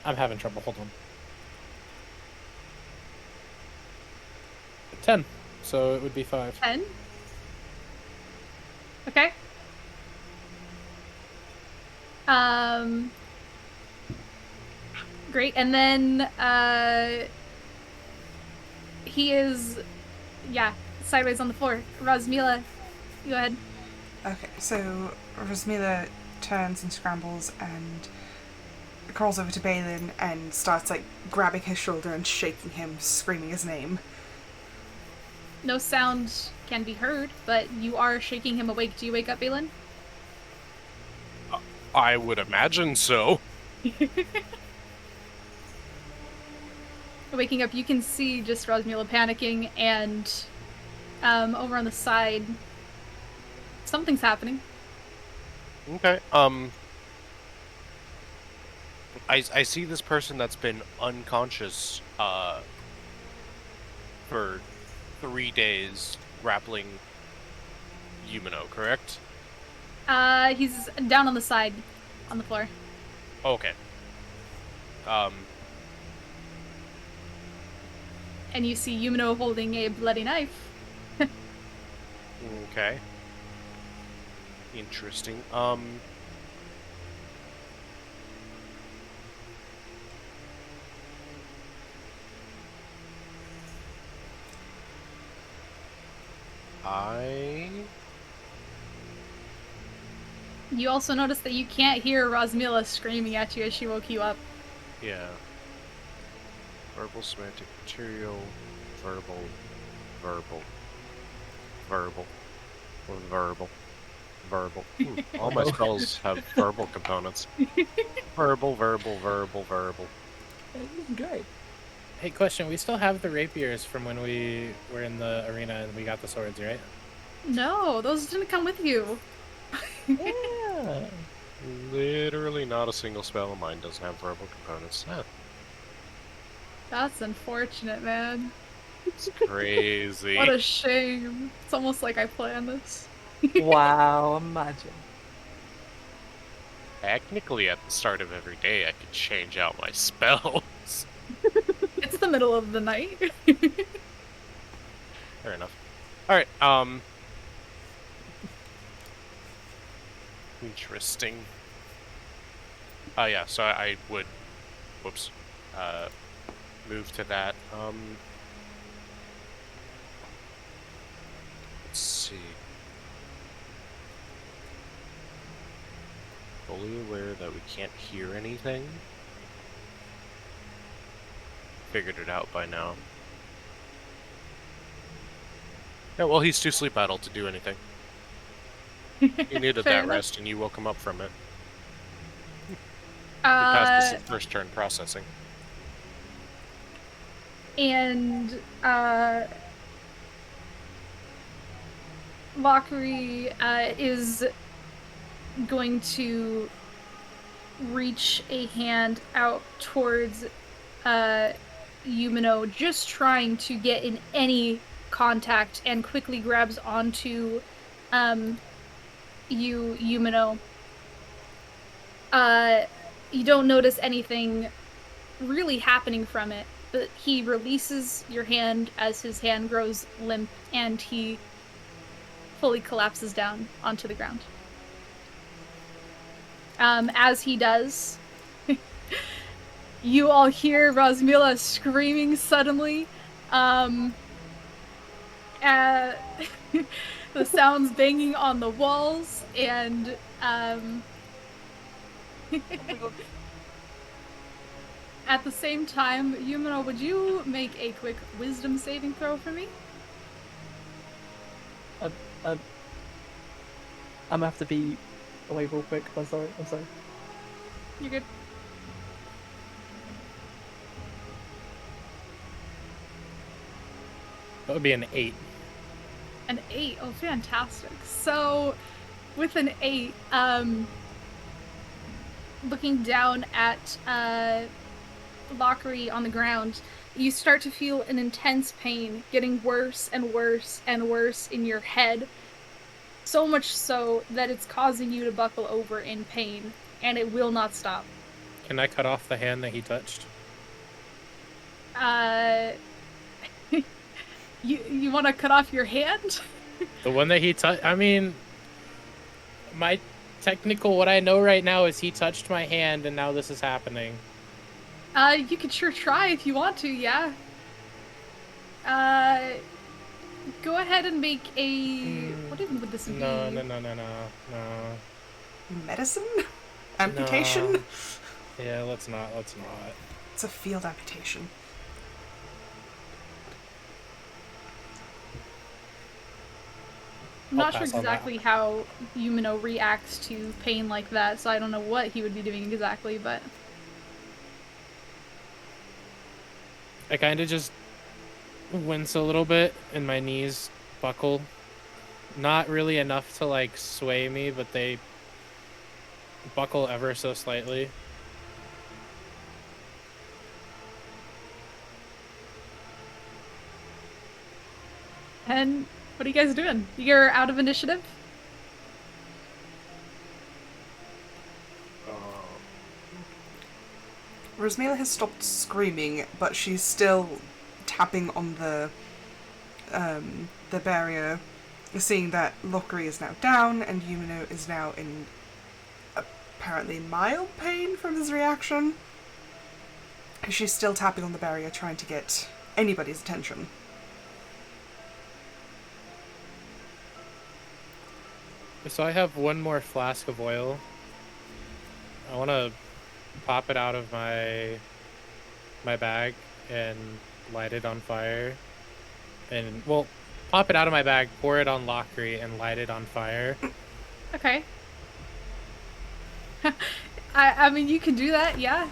I'm having trouble. Hold on. 10. So it would be 5. 10? Okay. Great. And then, he is, yeah, sideways on the floor. Rosmila, go ahead. Okay, so Rosmila turns and scrambles and crawls over to Balin and starts like grabbing his shoulder and shaking him, screaming his name. No sound can be heard, but you are shaking him awake. Do you wake up, Balin? I would imagine so. Waking up, you can see just Rosmila panicking, and over on the side, something's happening. Okay. I see this person that's been unconscious for 3 days grappling Yumino, correct? He's down on the side, on the floor. Okay. And you see Yumino holding a bloody knife. Okay. Interesting. You also notice that you can't hear Rosmila screaming at you as she woke you up. Yeah. Verbal, semantic, material, verbal, verbal, verbal, verbal, verbal. All my spells have verbal components. Verbal, verbal, verbal, verbal. This is great. Hey, question. We still have the rapiers from when we were in the arena and we got the swords, right? No, those didn't come with you. Yeah. Literally not a single spell of mine doesn't have verbal components. Huh. That's unfortunate, man. It's crazy. What a shame. It's almost like I planned this. Wow, imagine. Technically, at the start of every day, I could change out my spells. It's the middle of the night. Alright, interesting. Yeah, so I would, whoops, move to that. Let's see. Fully aware that we can't hear anything. Figured it out by now. Yeah, well, he's too sleep addled to do anything. He needed Fair that enough. rest, and you woke him up from it. He passed his first turn processing. And Lockry is going to reach a hand out towards Yumino, just trying to get in any contact, and quickly grabs onto Yumino. You don't notice anything really happening from it, but he releases your hand as his hand grows limp, and he fully collapses down onto the ground. As he does, you all hear Rosmila screaming suddenly. The sounds banging on the walls, and at the same time, Yumino, would you make a quick wisdom saving throw for me? I'm gonna have to be away real quick. I'm sorry. You're good. That would be an 8. An 8. Oh, fantastic. So, with an 8, looking down at Lockry on the ground, you start to feel an intense pain getting worse and worse and worse in your head. So much so that it's causing you to buckle over in pain, and it will not stop. Can I cut off the hand that he touched? You want to cut off your hand? The one that he touched? I mean, my technical, what I know right now is he touched my hand, and now this is happening. You could sure try if you want to, yeah. Go ahead and make a... What even would this be? No. Medicine? Amputation? No. Yeah, let's not. It's a field amputation. I'm not sure pass on that. exactly how Yumino reacts to pain like that, so I don't know what he would be doing exactly, but... I kind of just wince a little bit, and my knees buckle. Not really enough to, like, sway me, but they buckle ever so slightly. And what are you guys doing? You're out of initiative? Rosmila has stopped screaming, but she's still tapping on the barrier, seeing that Lockry is now down and Yumino is now in apparently mild pain from his reaction. She's still tapping on the barrier, trying to get anybody's attention. So I have one more flask of oil. I want to pop it out of my bag and light it on fire. And, well, pop it out of my bag, pour it on Lockry, and light it on fire. Okay. I mean, you can do that, yeah.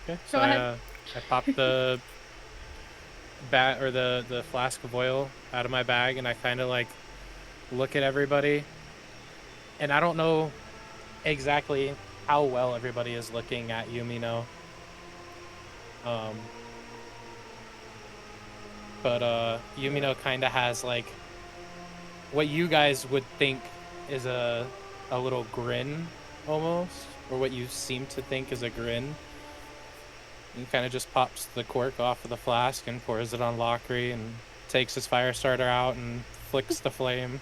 Okay, so Go ahead. I popped the the flask of oil out of my bag, and I kind of like look at everybody, and I don't know exactly how well everybody is looking at Yumino. But Yumino kind of has like what you guys would think is a little grin almost, or what you seem to think is a grin. He kind of just pops the cork off of the flask and pours it on Lockry and takes his fire starter out and flicks the flame.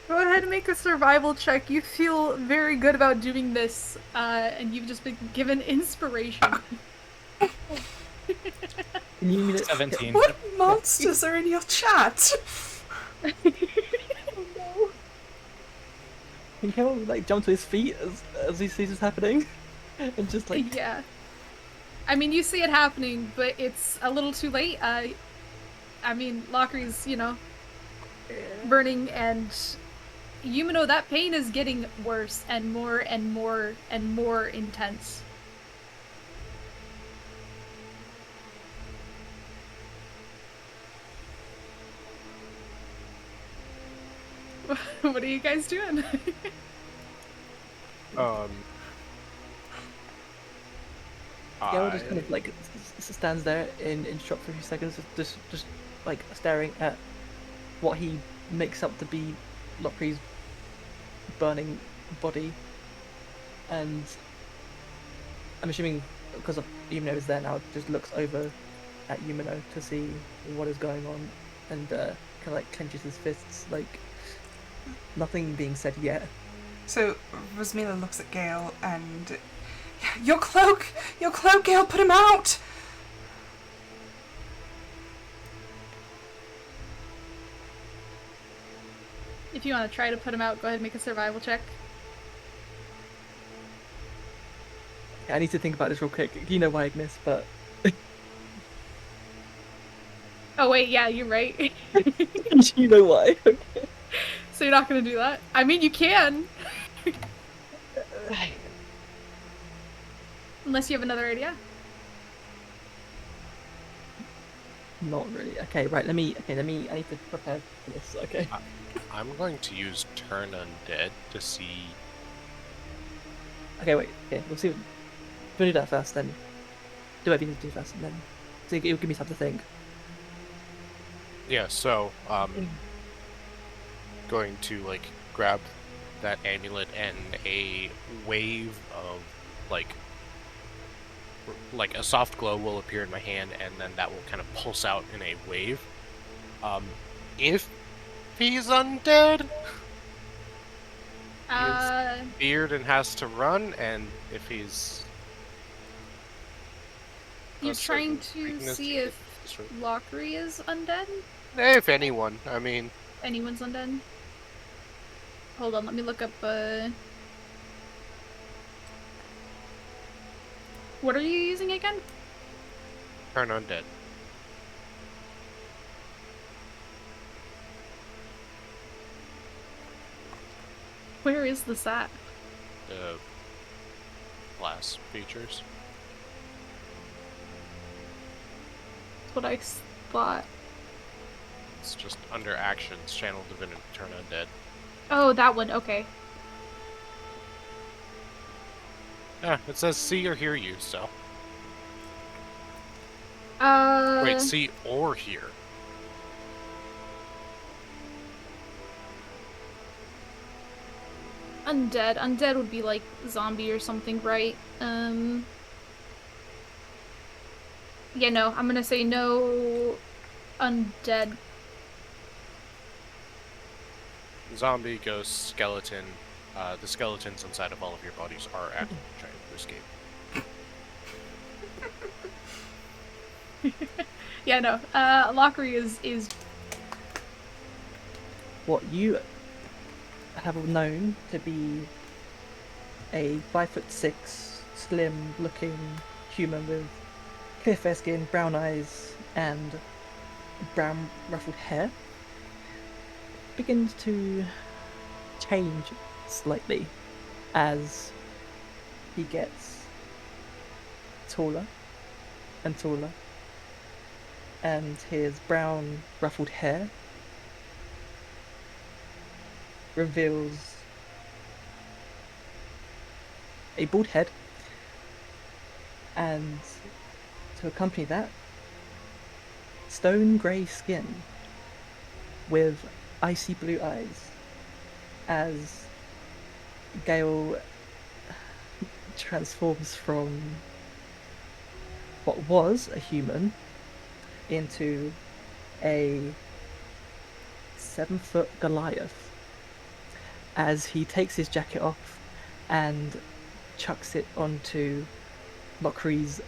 Go ahead and make a survival check. You feel very good about doing this, and you've just been given inspiration. Can you mean it? 17. What monsters are in your chat? Oh no. Can Kel like jump to his feet as he sees this happening, and just like Yeah. I mean, you see it happening, but it's a little too late. I mean, Lockry's, burning, and Yumino, that pain is getting worse and more and more and more intense. What are you guys doing? Gale just kind of like stands there in shock for a few seconds, just like staring at what he makes up to be Lockry's burning body, and I'm assuming because of Yumino is there now, just looks over at Yumino to see what is going on, and kind of like clenches his fists, like nothing being said yet. So Rosmila looks at Gale and... Your cloak, Gale, put him out! If you want to try to put him out, go ahead and make a survival check. I need to think about this real quick. You know why, Ignis, but... Oh wait, yeah, you're right. You know why. Okay. So you're not gonna do that? I mean, you can. Unless you have another idea. Not really. Okay, right, I need to prepare for this, okay. I'm going to use Turn Undead to see... Okay, wait, okay, we'll see. We'll do that first, then. Do whatever you need to do first, and then... So it'll give me time to think. Yeah, so, going to, like, grab that amulet, and a wave of, like a soft glow will appear in my hand, and then that will kind of pulse out in a wave. If he's undead, he's feared and has to run, and if he's... You're trying to see if Lockry is undead? If anyone, I mean... Anyone's undead? Hold on, let me look up, What are you using again? Turn Undead. Where is this at? The class features. That's what I thought. It's just under actions, Channel Divinity, Turn Undead. Oh, that one, okay. Yeah, it says see or hear you, so. Wait, see or hear. Undead. Undead would be like zombie or something, right? Yeah, no, I'm gonna say no undead. Zombie, ghost, skeleton. The skeletons inside of all of your bodies are actively trying to escape. Yeah, no. Lockry is What you have known to be a 5'6", slim-looking human with clear fair skin, brown eyes, and brown ruffled hair begins to change slightly as he gets taller and taller, and his brown ruffled hair reveals a bald head, and to accompany that, stone grey skin with icy blue eyes as Gale transforms from what was a human into a 7-foot Goliath as he takes his jacket off and chucks it onto Lockry's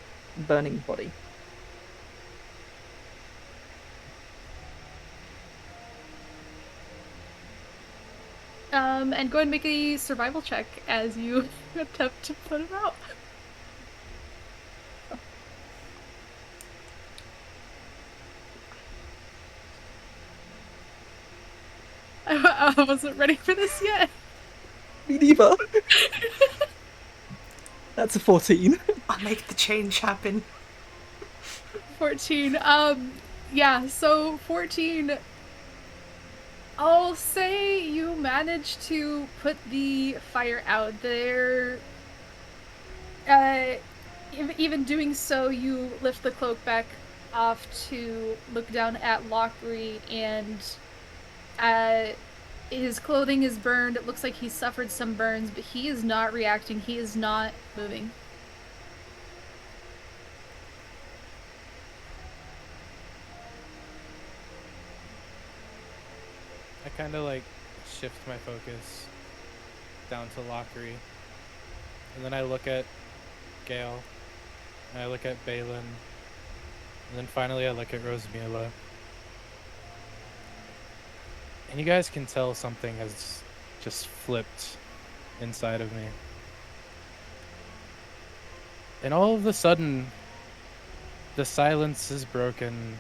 burning body. And go ahead and make a survival check as you attempt to put him out. I wasn't ready for this yet. Me neither. That's a 14. I'll make the change happen. 14. Yeah, so 14. I'll say you managed to put the fire out there. Even doing so, you lift the cloak back off to look down at Lockry, and his clothing is burned. It looks like he suffered some burns, but he is not reacting. He is not moving. I kind of like shift my focus down to Lockry, and then I look at Gale, and I look at Balin, and then finally I look at Rosemila. And you guys can tell something has just flipped inside of me. And all of a sudden, the silence is broken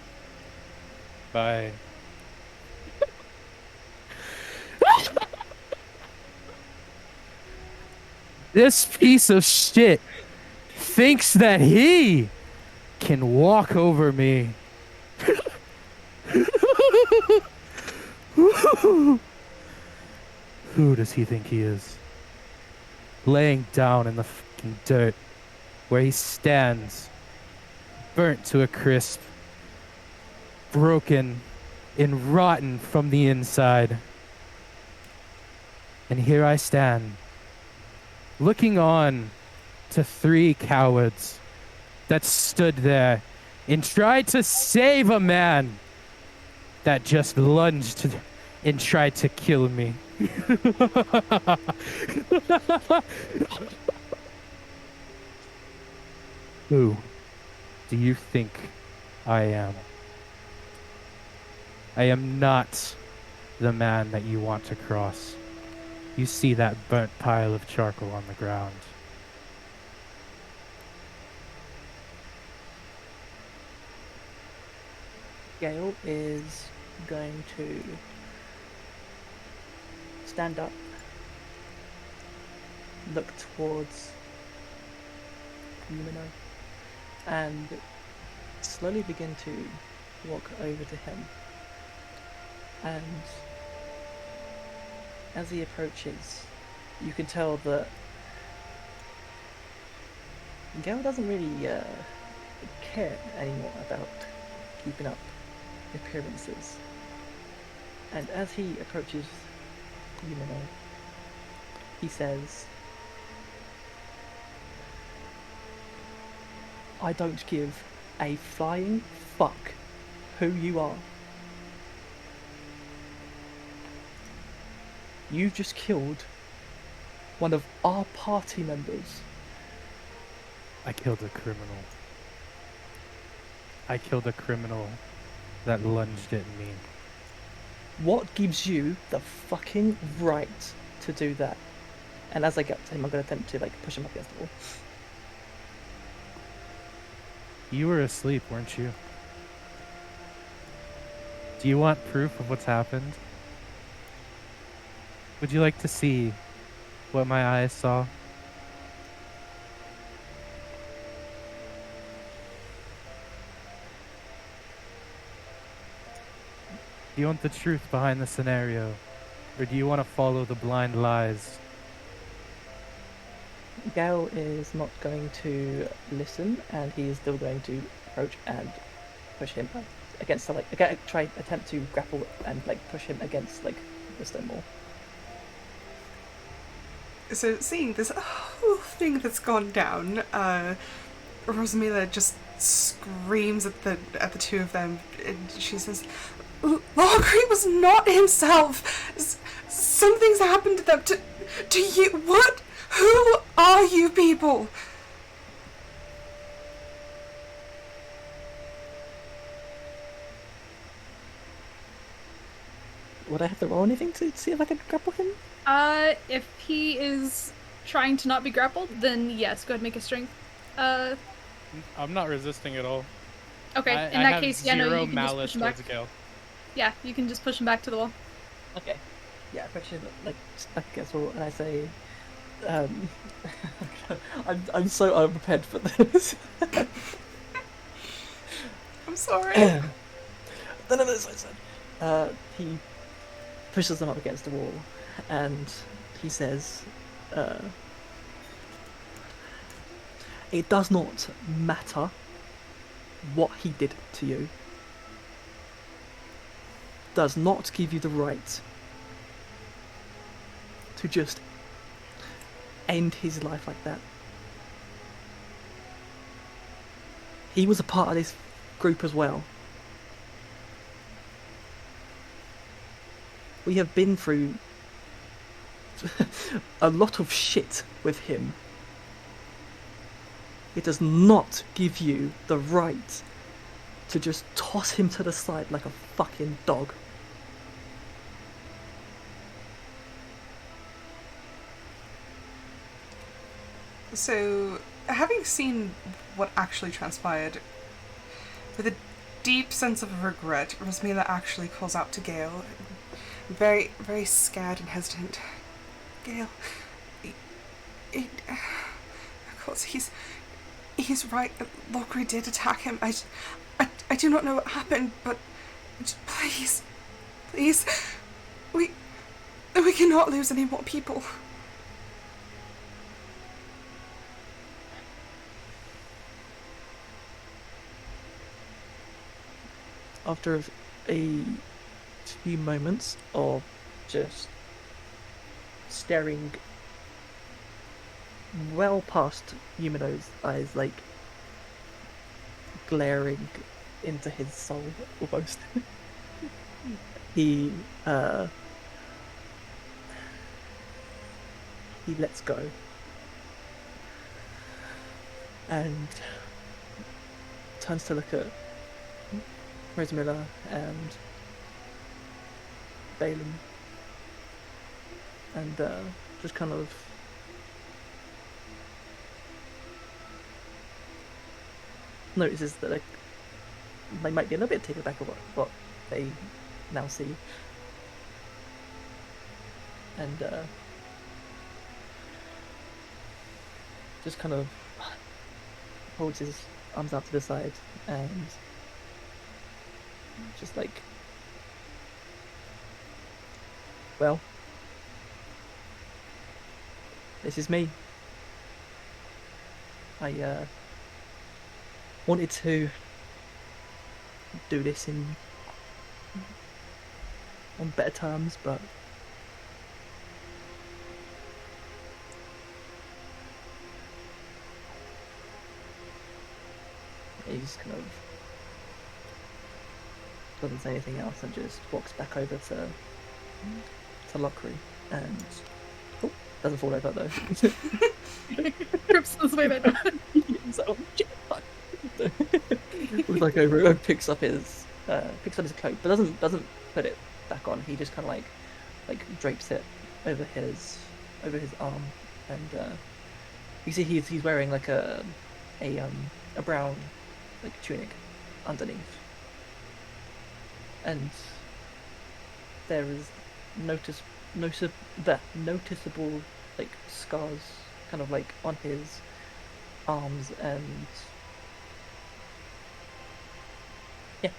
by this piece of shit thinks that he can walk over me. Who does he think he is? Laying down in the fucking dirt where he stands, burnt to a crisp, broken and rotten from the inside. And here I stand, looking on to 3 cowards that stood there and tried to save a man that just lunged and tried to kill me. Who do you think I am? I am not the man that you want to cross. You see that burnt pile of charcoal on the ground. Gale is going to stand up, look towards Yumino, and slowly begin to walk over to him. And as he approaches, you can tell that Gale doesn't really care anymore about keeping up appearances. And as he approaches Yumino, he says, I don't give a flying fuck who you are. You just killed one of our party members. I killed a criminal. I killed a criminal that lunged at me. What gives you the fucking right to do that? And as I get up to him, I'm going to attempt to push him up against the wall. You were asleep, weren't you? Do you want proof of what's happened? Would you like to see what my eyes saw? Do you want the truth behind the scenario? Or do you want to follow the blind lies? Gale is not going to listen, and he is still going to approach and push him up against the attempt to grapple and push him against the stone wall. So seeing this whole thing that's gone down, Rosamila just screams at the two of them, and she says, "Lockry was not himself. Something's happened to them. To you. What? Who are you people?" Would I have to roll anything to see if I can grapple him? If he is trying to not be grappled, then yes, go ahead and make a strength. I'm not resisting at all. Okay, I in that have case, yeah, no, zero you can just push malice him back. towards Gale. Yeah, you can just push him back to the wall. Okay. Yeah, I push him like back against the wall, and I say, I'm so unprepared for this. I'm sorry. No, it's fine. He pushes them up against the wall, and he says, "It does not matter what he did to you. Does not give you the right to just end his life like that. He was a part of this group as well. We have been through a lot of shit with him. It does not give you the right to just toss him to the side like a fucking dog." So, having seen what actually transpired, with a deep sense of regret, Rosmila actually calls out to Gale, very, very scared and hesitant. "Gale, of course, he's right. Lockry did attack him. I do not know what happened, but please, we cannot lose any more people." After a few moments of just staring well past Yumino's eyes, like glaring into his soul almost, he lets go and turns to look at Rosamilla and Balaam, and just kind of notices that they might be a little bit taken aback of what they now see, and just kind of holds his arms out to the side and just like, "Well, this is me. I wanted to do this on better terms, but he's kind of doesn't say anything else and just walks back over to Lockry and doesn't fall over though." Grips his way back down. So, with like over, picks up his cloak, but doesn't put it back on. He just kind of like drapes it over his arm, and you see he's wearing like a brown like tunic underneath, and there is noticeable like scars kind of like on his arms, and yeah.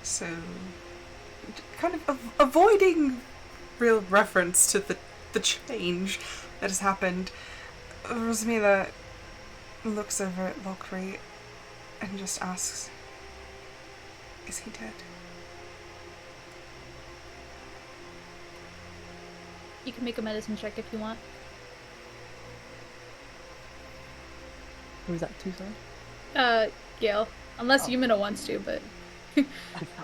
So, kind of avoiding real reference to the change that has happened, Rosmila looks over at Lockry and just asks, "Is he dead?" You can make a medicine check if you want. Or is that two sides? Gale. Unless Oh. Yumino wants to, but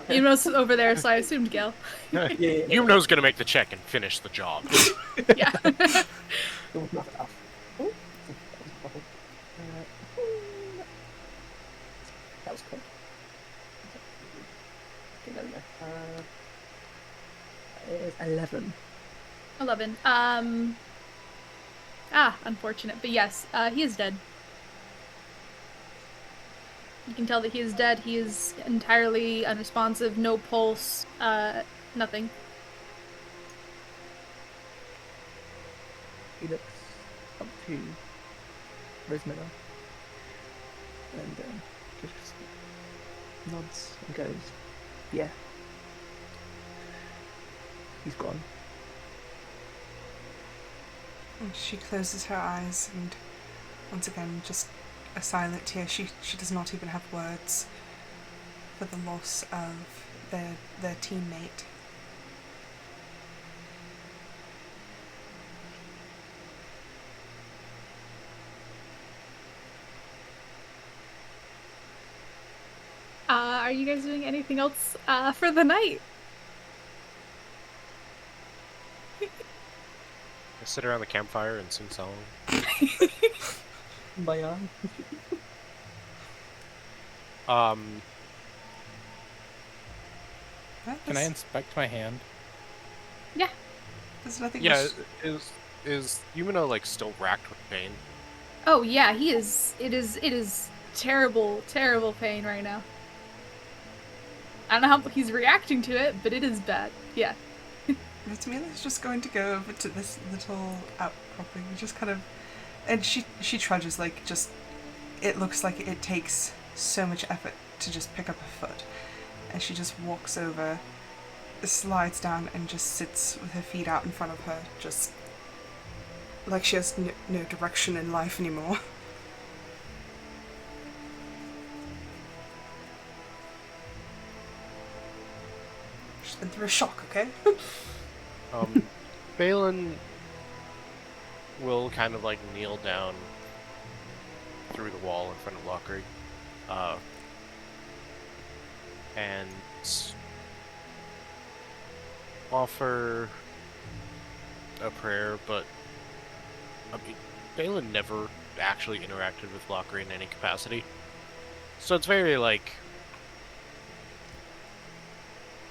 Yumino's over there, so I assumed Gale. Yeah. Yumino's gonna make the check and finish the job. Yeah. It was not enough. Oh, that was a bubble. That was quick. Okay, there we go. It is 11. 11. Unfortunate, but yes, he is dead. You can tell that he is dead. He is entirely unresponsive, no pulse, nothing. He looks up to Rosemilla and just nods and goes, "Yeah, he's gone." And she closes her eyes, and once again, just a silent tear. She does not even have words for the loss of their teammate. Are you guys doing anything else for the night? I sit around the campfire and sing song. My arm. Can I inspect my hand? Yeah. There's nothing. Yeah, is Yumino like still racked with pain? Oh yeah, he is. It is terrible, terrible pain right now. I don't know how he's reacting to it, but it is bad. Yeah. Mila's just going to go over to this little outcropping, just kind of, and she trudges like just. It looks like it takes so much effort to just pick up her foot, and she just walks over, slides down, and just sits with her feet out in front of her, just like she has no direction in life anymore. She's been through a shock, okay? Balin will kind of like kneel down through the wall in front of Lockry, and offer a prayer, but I mean, Balin never actually interacted with Lockry in any capacity, so it's very like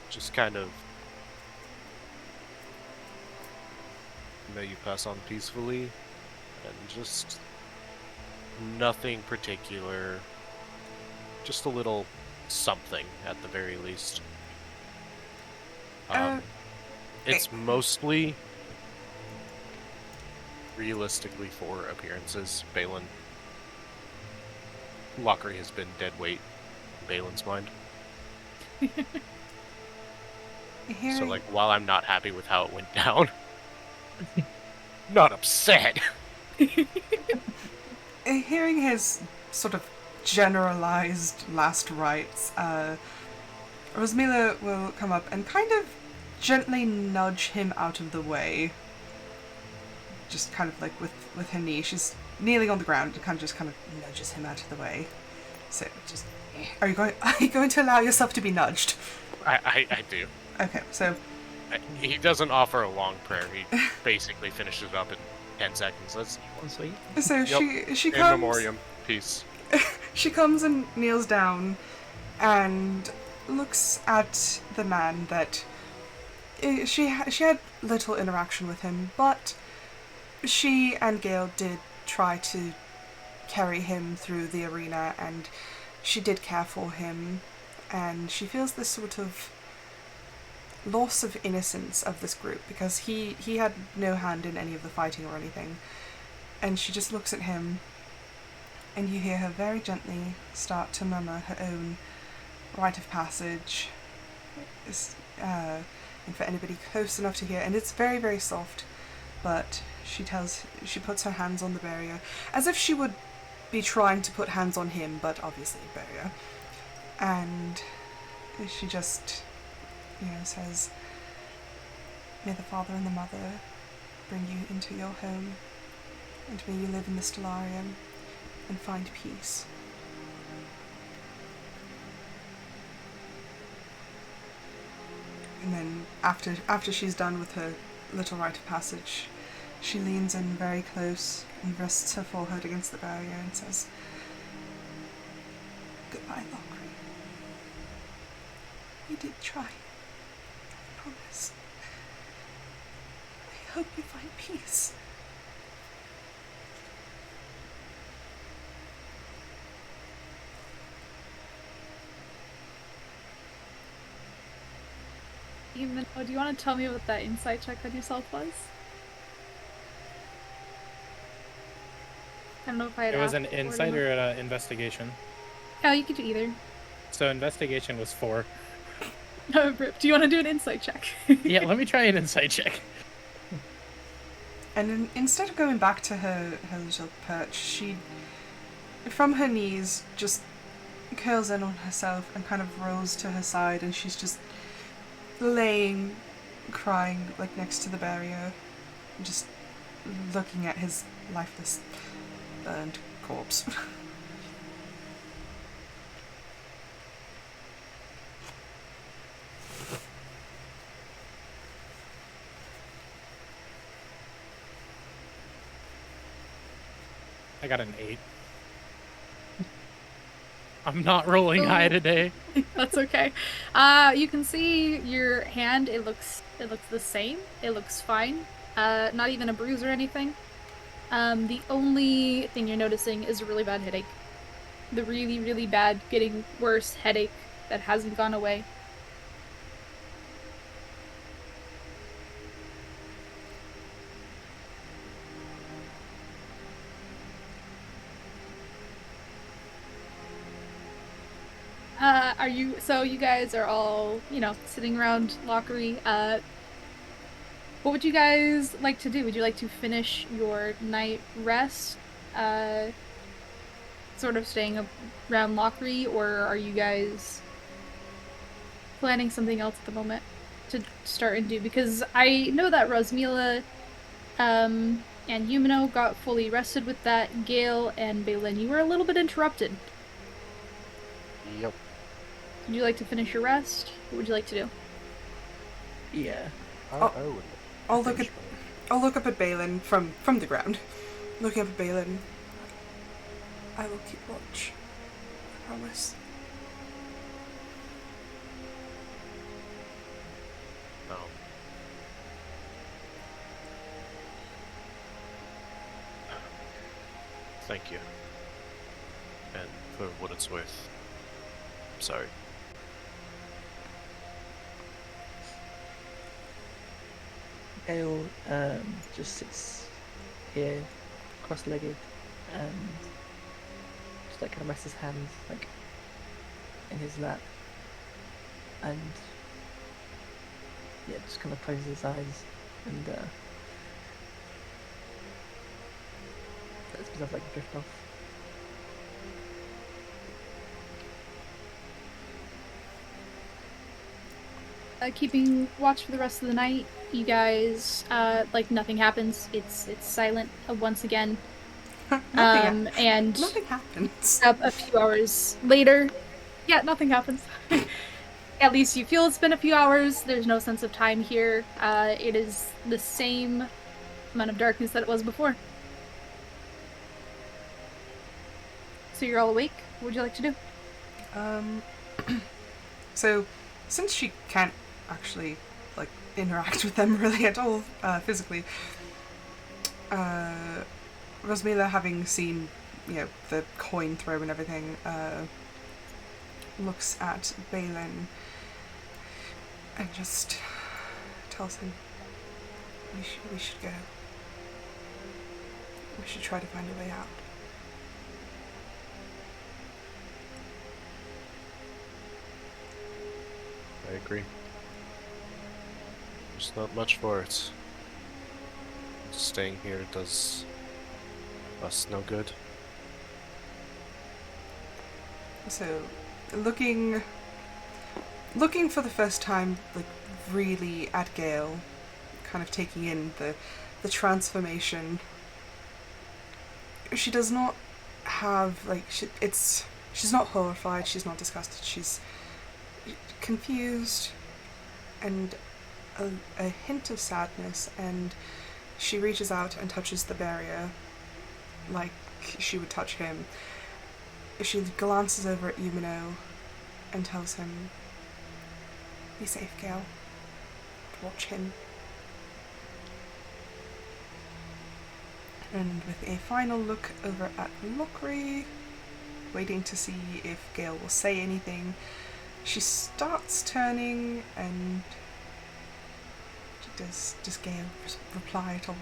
just kind of may you pass on peacefully, and just nothing particular, just a little something at the very least. It's mostly realistically for appearances. Lockry has been dead weight in Balin's mind. So like, while I'm not happy with how it went down, not upset. Hearing his sort of generalized last rites, Rosemilla will come up and kind of gently nudge him out of the way. Just kind of like with her knee. She's kneeling on the ground and kind of nudges him out of the way. So just, are you going to allow yourself to be nudged? I do. Okay, so he doesn't offer a long prayer. He basically finishes up in 10 seconds. That's Sweet. so Yep. she In comes. memoriam. Peace. She comes and kneels down and looks at the man that she had little interaction with him, but she and Gale did try to carry him through the arena, and she did care for him, and she feels this sort of loss of innocence of this group because he had no hand in any of the fighting or anything, and she just looks at him, and you hear her very gently start to murmur her own rite of passage, and for anybody close enough to hear, and it's very, very soft, but she puts her hands on the barrier as if she would be trying to put hands on him, but obviously a barrier, and she just says, "May the father and the mother bring you into your home, and may you live in the Stellarium. and find peace. And then after she's done with her little rite of passage, she leans in very close and rests her forehead against the barrier and says, "Goodbye, Lockry. You did try. I promise. I hope you find peace." Yumino, do you want to tell me what that insight check on yourself was? I don't know if I had It was asked an before insight not. or an investigation. Oh, you could do either. So investigation was 4. No, Rip, do you want to do an insight check? Yeah, let me try an insight check. And instead of going back to her little perch, she, from her knees, just curls in on herself and kind of rolls to her side, and she's just laying, crying, like next to the barrier, just looking at his lifeless, burned corpse. I got an 8. I'm not rolling high today. That's okay. You can see your hand. It looks the same. It looks fine. Not even a bruise or anything. The only thing you're noticing is a really bad headache. The really, really bad, getting worse headache that hasn't gone away. So you guys are all, sitting around Lockry. What would you guys like to do? Would you like to finish your night rest, sort of staying around Lockry, or are you guys planning something else at the moment to start and do? Because I know that Rosmila, and Yumino got fully rested with that. Gale and Balin, you were a little bit interrupted. Yep. Would you like to finish your rest? What would you like to do? Yeah. I would. I'll look up at Balin from the ground. Looking up at Balin. I will keep watch. I promise. No. Thank you. And for what it's worth, I'm sorry. Gale just sits here, cross-legged, and just like kind of rests his hands like in his lap, and yeah, just kind of closes his eyes and lets himself like drift off. Keeping watch for the rest of the night. You guys, nothing happens. It's silent once again. Nothing and nothing happens. a few hours later, yeah, nothing happens. At least you feel it's been a few hours. There's no sense of time here. It is the same amount of darkness that it was before. So you're all awake. What would you like to do? So, since she can't actually, interact with them really at all, physically, Rosmila, having seen, the coin throw and everything, looks at Balin and just tells him, we should go. We should try to find a way out. I agree. There's not much for it. Staying here does us no good. So, looking for the first time, really at Gale, kind of taking in the transformation. She does not have like she's not horrified, she's not disgusted, she's confused and a hint of sadness, and she reaches out and touches the barrier like she would touch him. She glances over at Yumino and tells him, "Be safe, Gale. Watch him." And with a final look over at Lockry, waiting to see if Gale will say anything, she starts turning, and does Gale reply at all?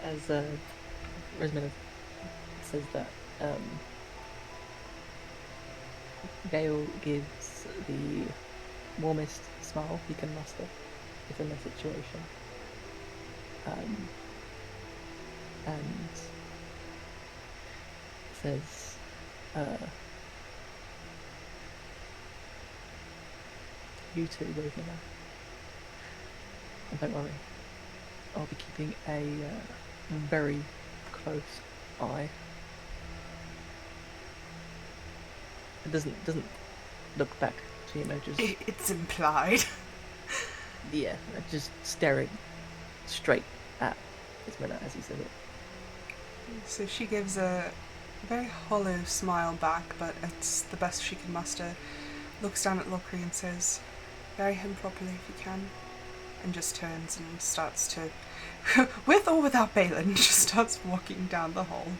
As Resmina says that, Gale gives the warmest smile he can muster within the situation. And says, "You too, Resmina. And don't worry, I'll be keeping a very close eye." It doesn't look back to just It's implied. yeah, just staring straight at Ismena as he says it. So she gives a very hollow smile back, but it's the best she can muster. Looks down at Lockry and says, "Bury him properly if you can," and just turns and starts to, with or without Balin, just starts walking down the hall.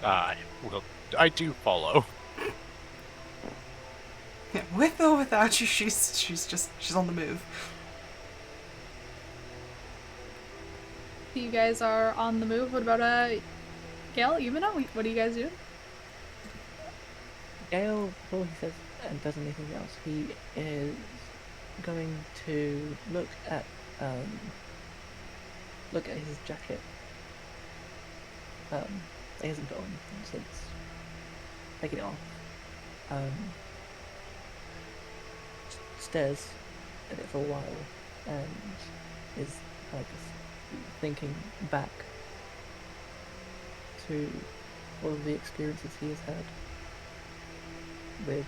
I do follow. Yeah, with or without you, she's on the move. You guys are on the move. What about Gale, Yumino? What are you guys doing? Gale, before he says and does anything else, he is going to look at his jacket. He hasn't got on since taking it off. Stares at it for a while and is like thinking back to all of the experiences he has had with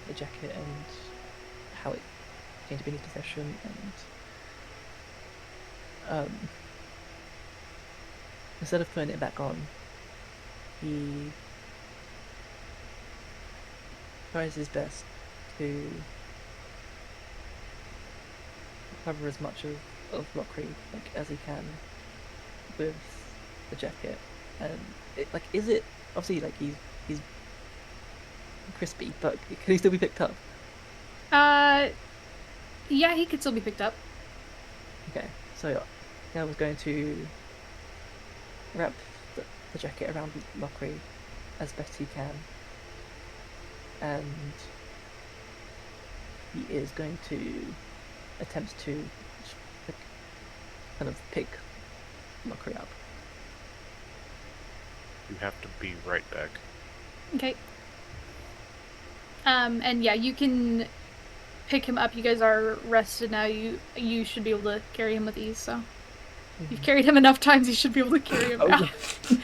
the jacket and how it came to be in his possession, and instead of putting it back on, he tries his best to cover as much of Lockry as he can with the jacket. And is it obviously he's crispy, but can he still be picked up? Yeah, he could still be picked up. Okay, so I was going to wrap the jacket around Lockry as best he can, and he is going to attempt to kind of pick Lockry up. You have to be right back. Okay. And yeah, you can pick him up. You guys are rested now. You should be able to carry him with ease, so. You've carried him enough times, you should be able to carry him now. Yeah.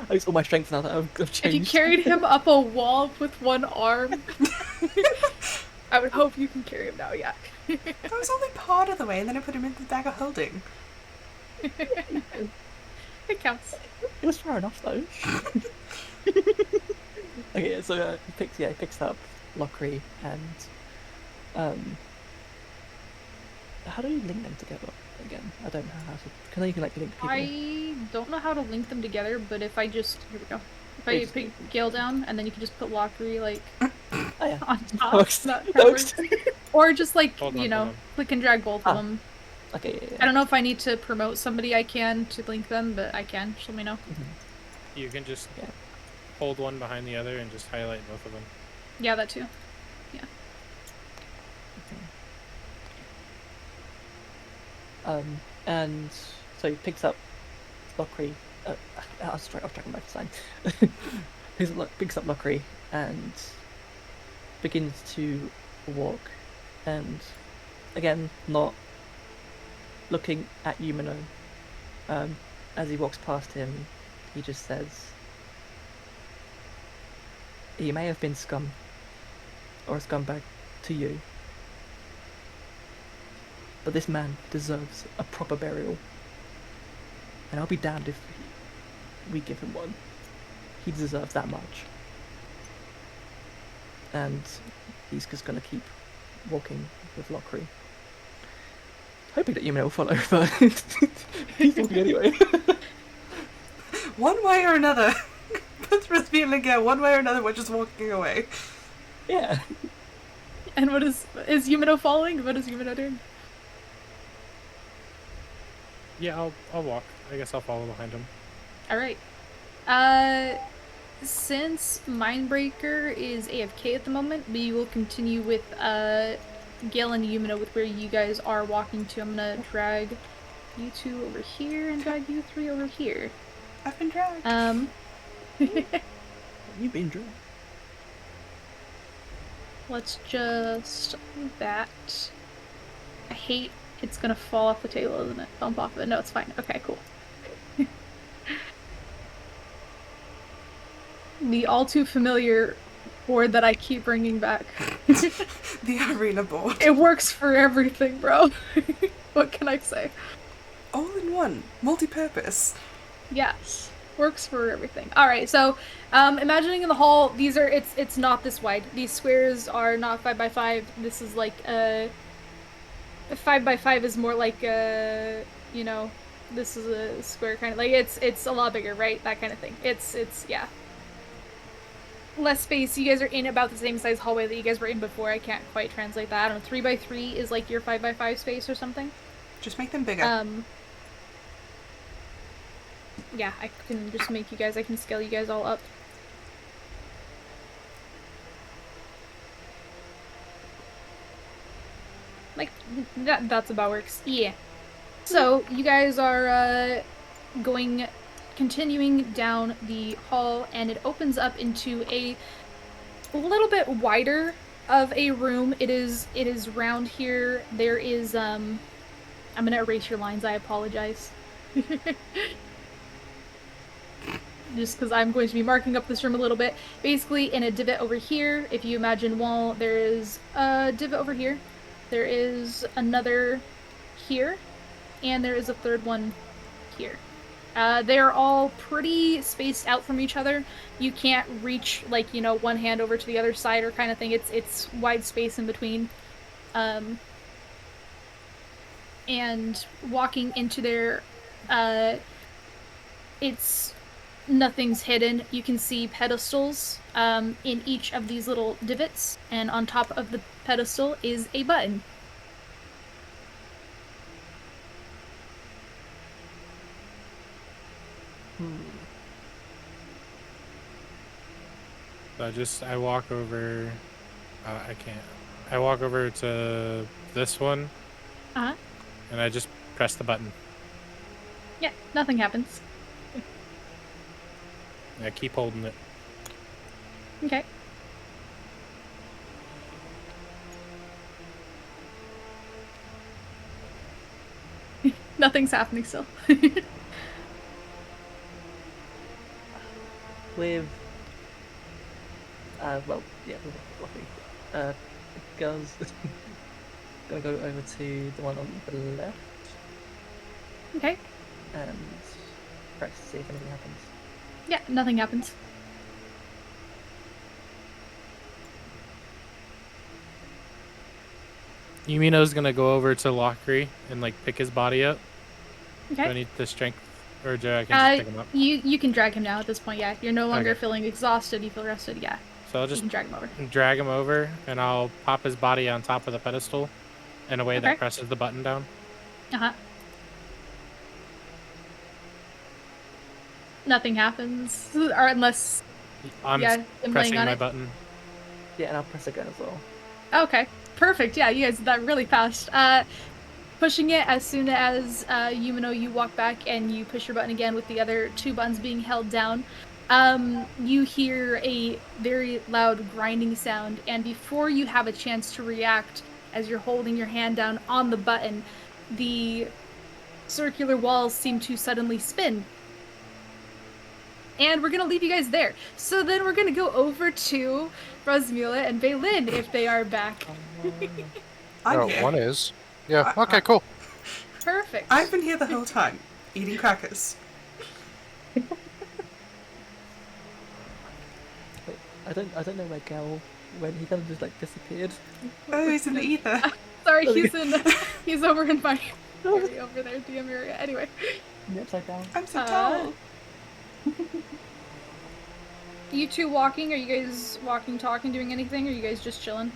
I use all my strength now that I've changed. If you carried him up a wall with one arm, I would hope you can carry him now, yeah. That was only part of the way, and then I put him in the bag of holding. It counts. It was fair enough, though. Okay, so he picks up Lockry, and how do you link them together again? I don't know how to. Because you can link people. I don't know how to link them together, but if I just here we go. If I pick Gale down, and then you can just put Lockry on top, or just click and drag both of them. Okay. Yeah. I don't know if I need to promote somebody. I can to link them, but I can. Just let me know. Mm-hmm. You can just hold one behind the other and just highlight both of them. Yeah, that too. Yeah. And so he picks up Lockry. I'll try my sign. Picks up Lockry and begins to walk And again, not looking at Yumino. As he walks past him, he just says, "He may have been scum, or a scumbag to you, but this man deserves a proper burial. And I'll be damned if we give him one. He deserves that much." And he's just gonna keep walking with Lockry. Hoping that Yumino will follow, but he's walking anyway. One way or another. Both revealing again, one way or another, we're just walking away. Yeah. And what is Yumino following? What is Yumino doing? Yeah, I'll walk. I guess I'll follow behind him. All right. Since MyndBreaker is AFK at the moment, we will continue with Gale and Yumino with where you guys are walking to. I'm gonna drag you two over here and drag you three over here. I've been dragged. You've been dragged. Let's just that. I hate it's gonna fall off the table, isn't it? Bump off of it. No, it's fine. Okay, cool. The all too familiar board that I keep bringing back. The arena board. It works for everything, bro. What can I say? All in one. Multi-purpose. Yes. Works for everything. Alright, so imagining in the hall, these are it's not this wide. These squares are not 5x5. This is like 5x5 is more like you know, this is a square kind of like it's a lot bigger, right? That kind of thing. It's yeah. Less space. You guys are in about the same size hallway that you guys were in before. I can't quite translate that. I don't know. 3x3 is like your 5x5 space or something. Just make them bigger. Yeah, I can just make you guys. I can scale you guys all up. Like that's about works. Yeah. So you guys are continuing down the hall, and it opens up into a little bit wider of a room. It is round here. There is I'm gonna erase your lines. I apologize. Just because I'm going to be marking up this room a little bit. Basically, in a divot over here, if you imagine wall, there is a divot over here. There is another here, and there is a third one here. They're all pretty spaced out from each other. You can't reach, like, you know, one hand over to the other side or kind of thing. It's wide space in between. And walking into there, nothing's hidden. You can see pedestals in each of these little divots, and on top of the pedestal is a button. So I walk over. I can't. I walk over to this one. Uh-huh. And I just press the button. Yeah, nothing happens. I keep holding it. Okay. Nothing's happening still. With well, yeah, with girls gonna go over to the one on the left. Okay. And press to see if anything happens. Yeah, nothing happens. Yumino's gonna go over to Lockry and like pick his body up. Okay. Do I need the strength, or do I can just pick him up? You can drag him now at this point. Yeah, you're no longer Okay. feeling exhausted. You feel rested. Yeah. So I'll You just can drag him over. drag him over, and I'll pop his body on top of the pedestal in a way Okay. that presses the button down. Uh-huh. Nothing happens, or unless I'm yeah, I'm pressing laying on my it. button. Yeah, and I'll press again as well. Okay, perfect. Yeah, you guys did that really fast. Pushing it as soon as Yumino, you walk back and you push your button again with the other two buttons being held down. You hear a very loud grinding sound, and before you have a chance to react, as you're holding your hand down on the button, the circular walls seem to suddenly spin. And we're going to leave you guys there. So then we're going to go over to Rosmula and Baylin if they are back. I'm here. One is. Yeah, I- okay, cool. Perfect. I've been here the whole time, eating crackers. Wait, I don't know where Gale went. He kind of just like disappeared. Oh, he's in the ether. Sorry, he's over in my area over there, DM area. Anyway. The upside down. I'm so tall. You two walking? Are you guys walking, talking, doing anything? Or are you guys just chilling?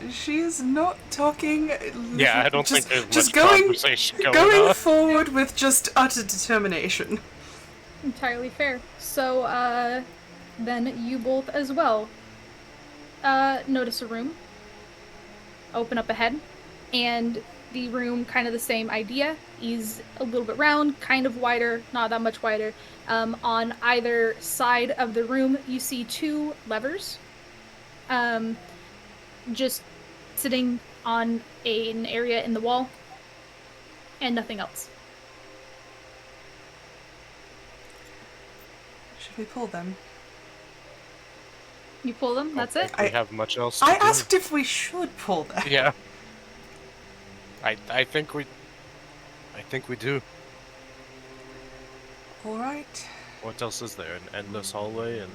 She is not talking. Yeah, I don't think there's just much going, conversation going going on. forward with just utter determination. Entirely fair. So, then you both as well. Notice a room. Open up ahead. And the room, kind of the same idea. Is a little bit round, kind of wider, not that much wider. On either side of the room, you see two levers. Just sitting on an area in the wall. And nothing else. Should we pull them? You pull them, that's it? We have much else to I do. asked if we should pull them. Yeah. I think we do. Alright. What else is there? An endless hallway and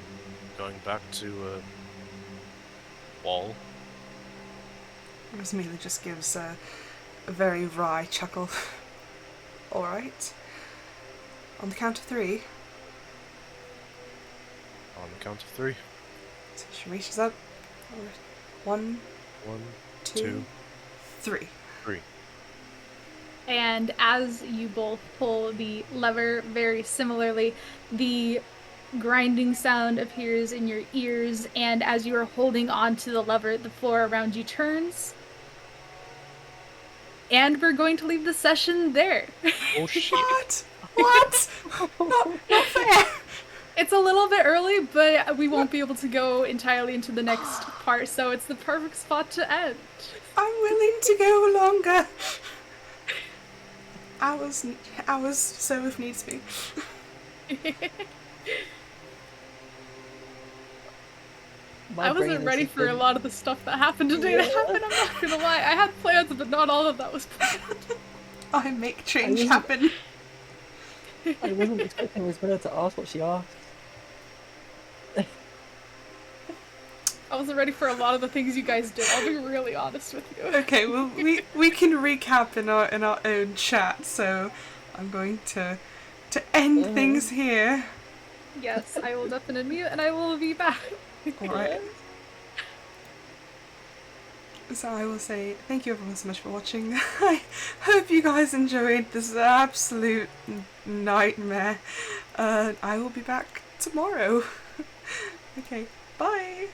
going back to a wall? Rosmila just gives a very wry chuckle. Alright. On the count of 3. On the count of 3. So she reaches up. 1, 1, 2, 2, 3. 3. And as you both pull the lever very similarly, the grinding sound appears in your ears, and as you are holding on to the lever, the floor around you turns. And we're going to leave the session there. Oh shit. What? What? not fair. It's a little bit early, but we won't be able to go entirely into the next part, so it's the perfect spot to end. I'm willing to go longer. Hours, so if needs be. My I brain wasn't has ready just for a been- lot of the stuff that happened today to happen, I'm not gonna lie. I had plans, but not all of that was planned. I make change wasn't- happen. I wasn't expecting Rosmila to ask what she asked. I wasn't ready for a lot of the things you guys did. I'll be really honest with you. Okay, well we can recap in our own chat. So I'm going to end things here. Yes, I will definitely mute, and I will be back. All right. So I will say thank you everyone so much for watching. I hope you guys enjoyed this absolute nightmare. I will be back tomorrow. Okay, bye.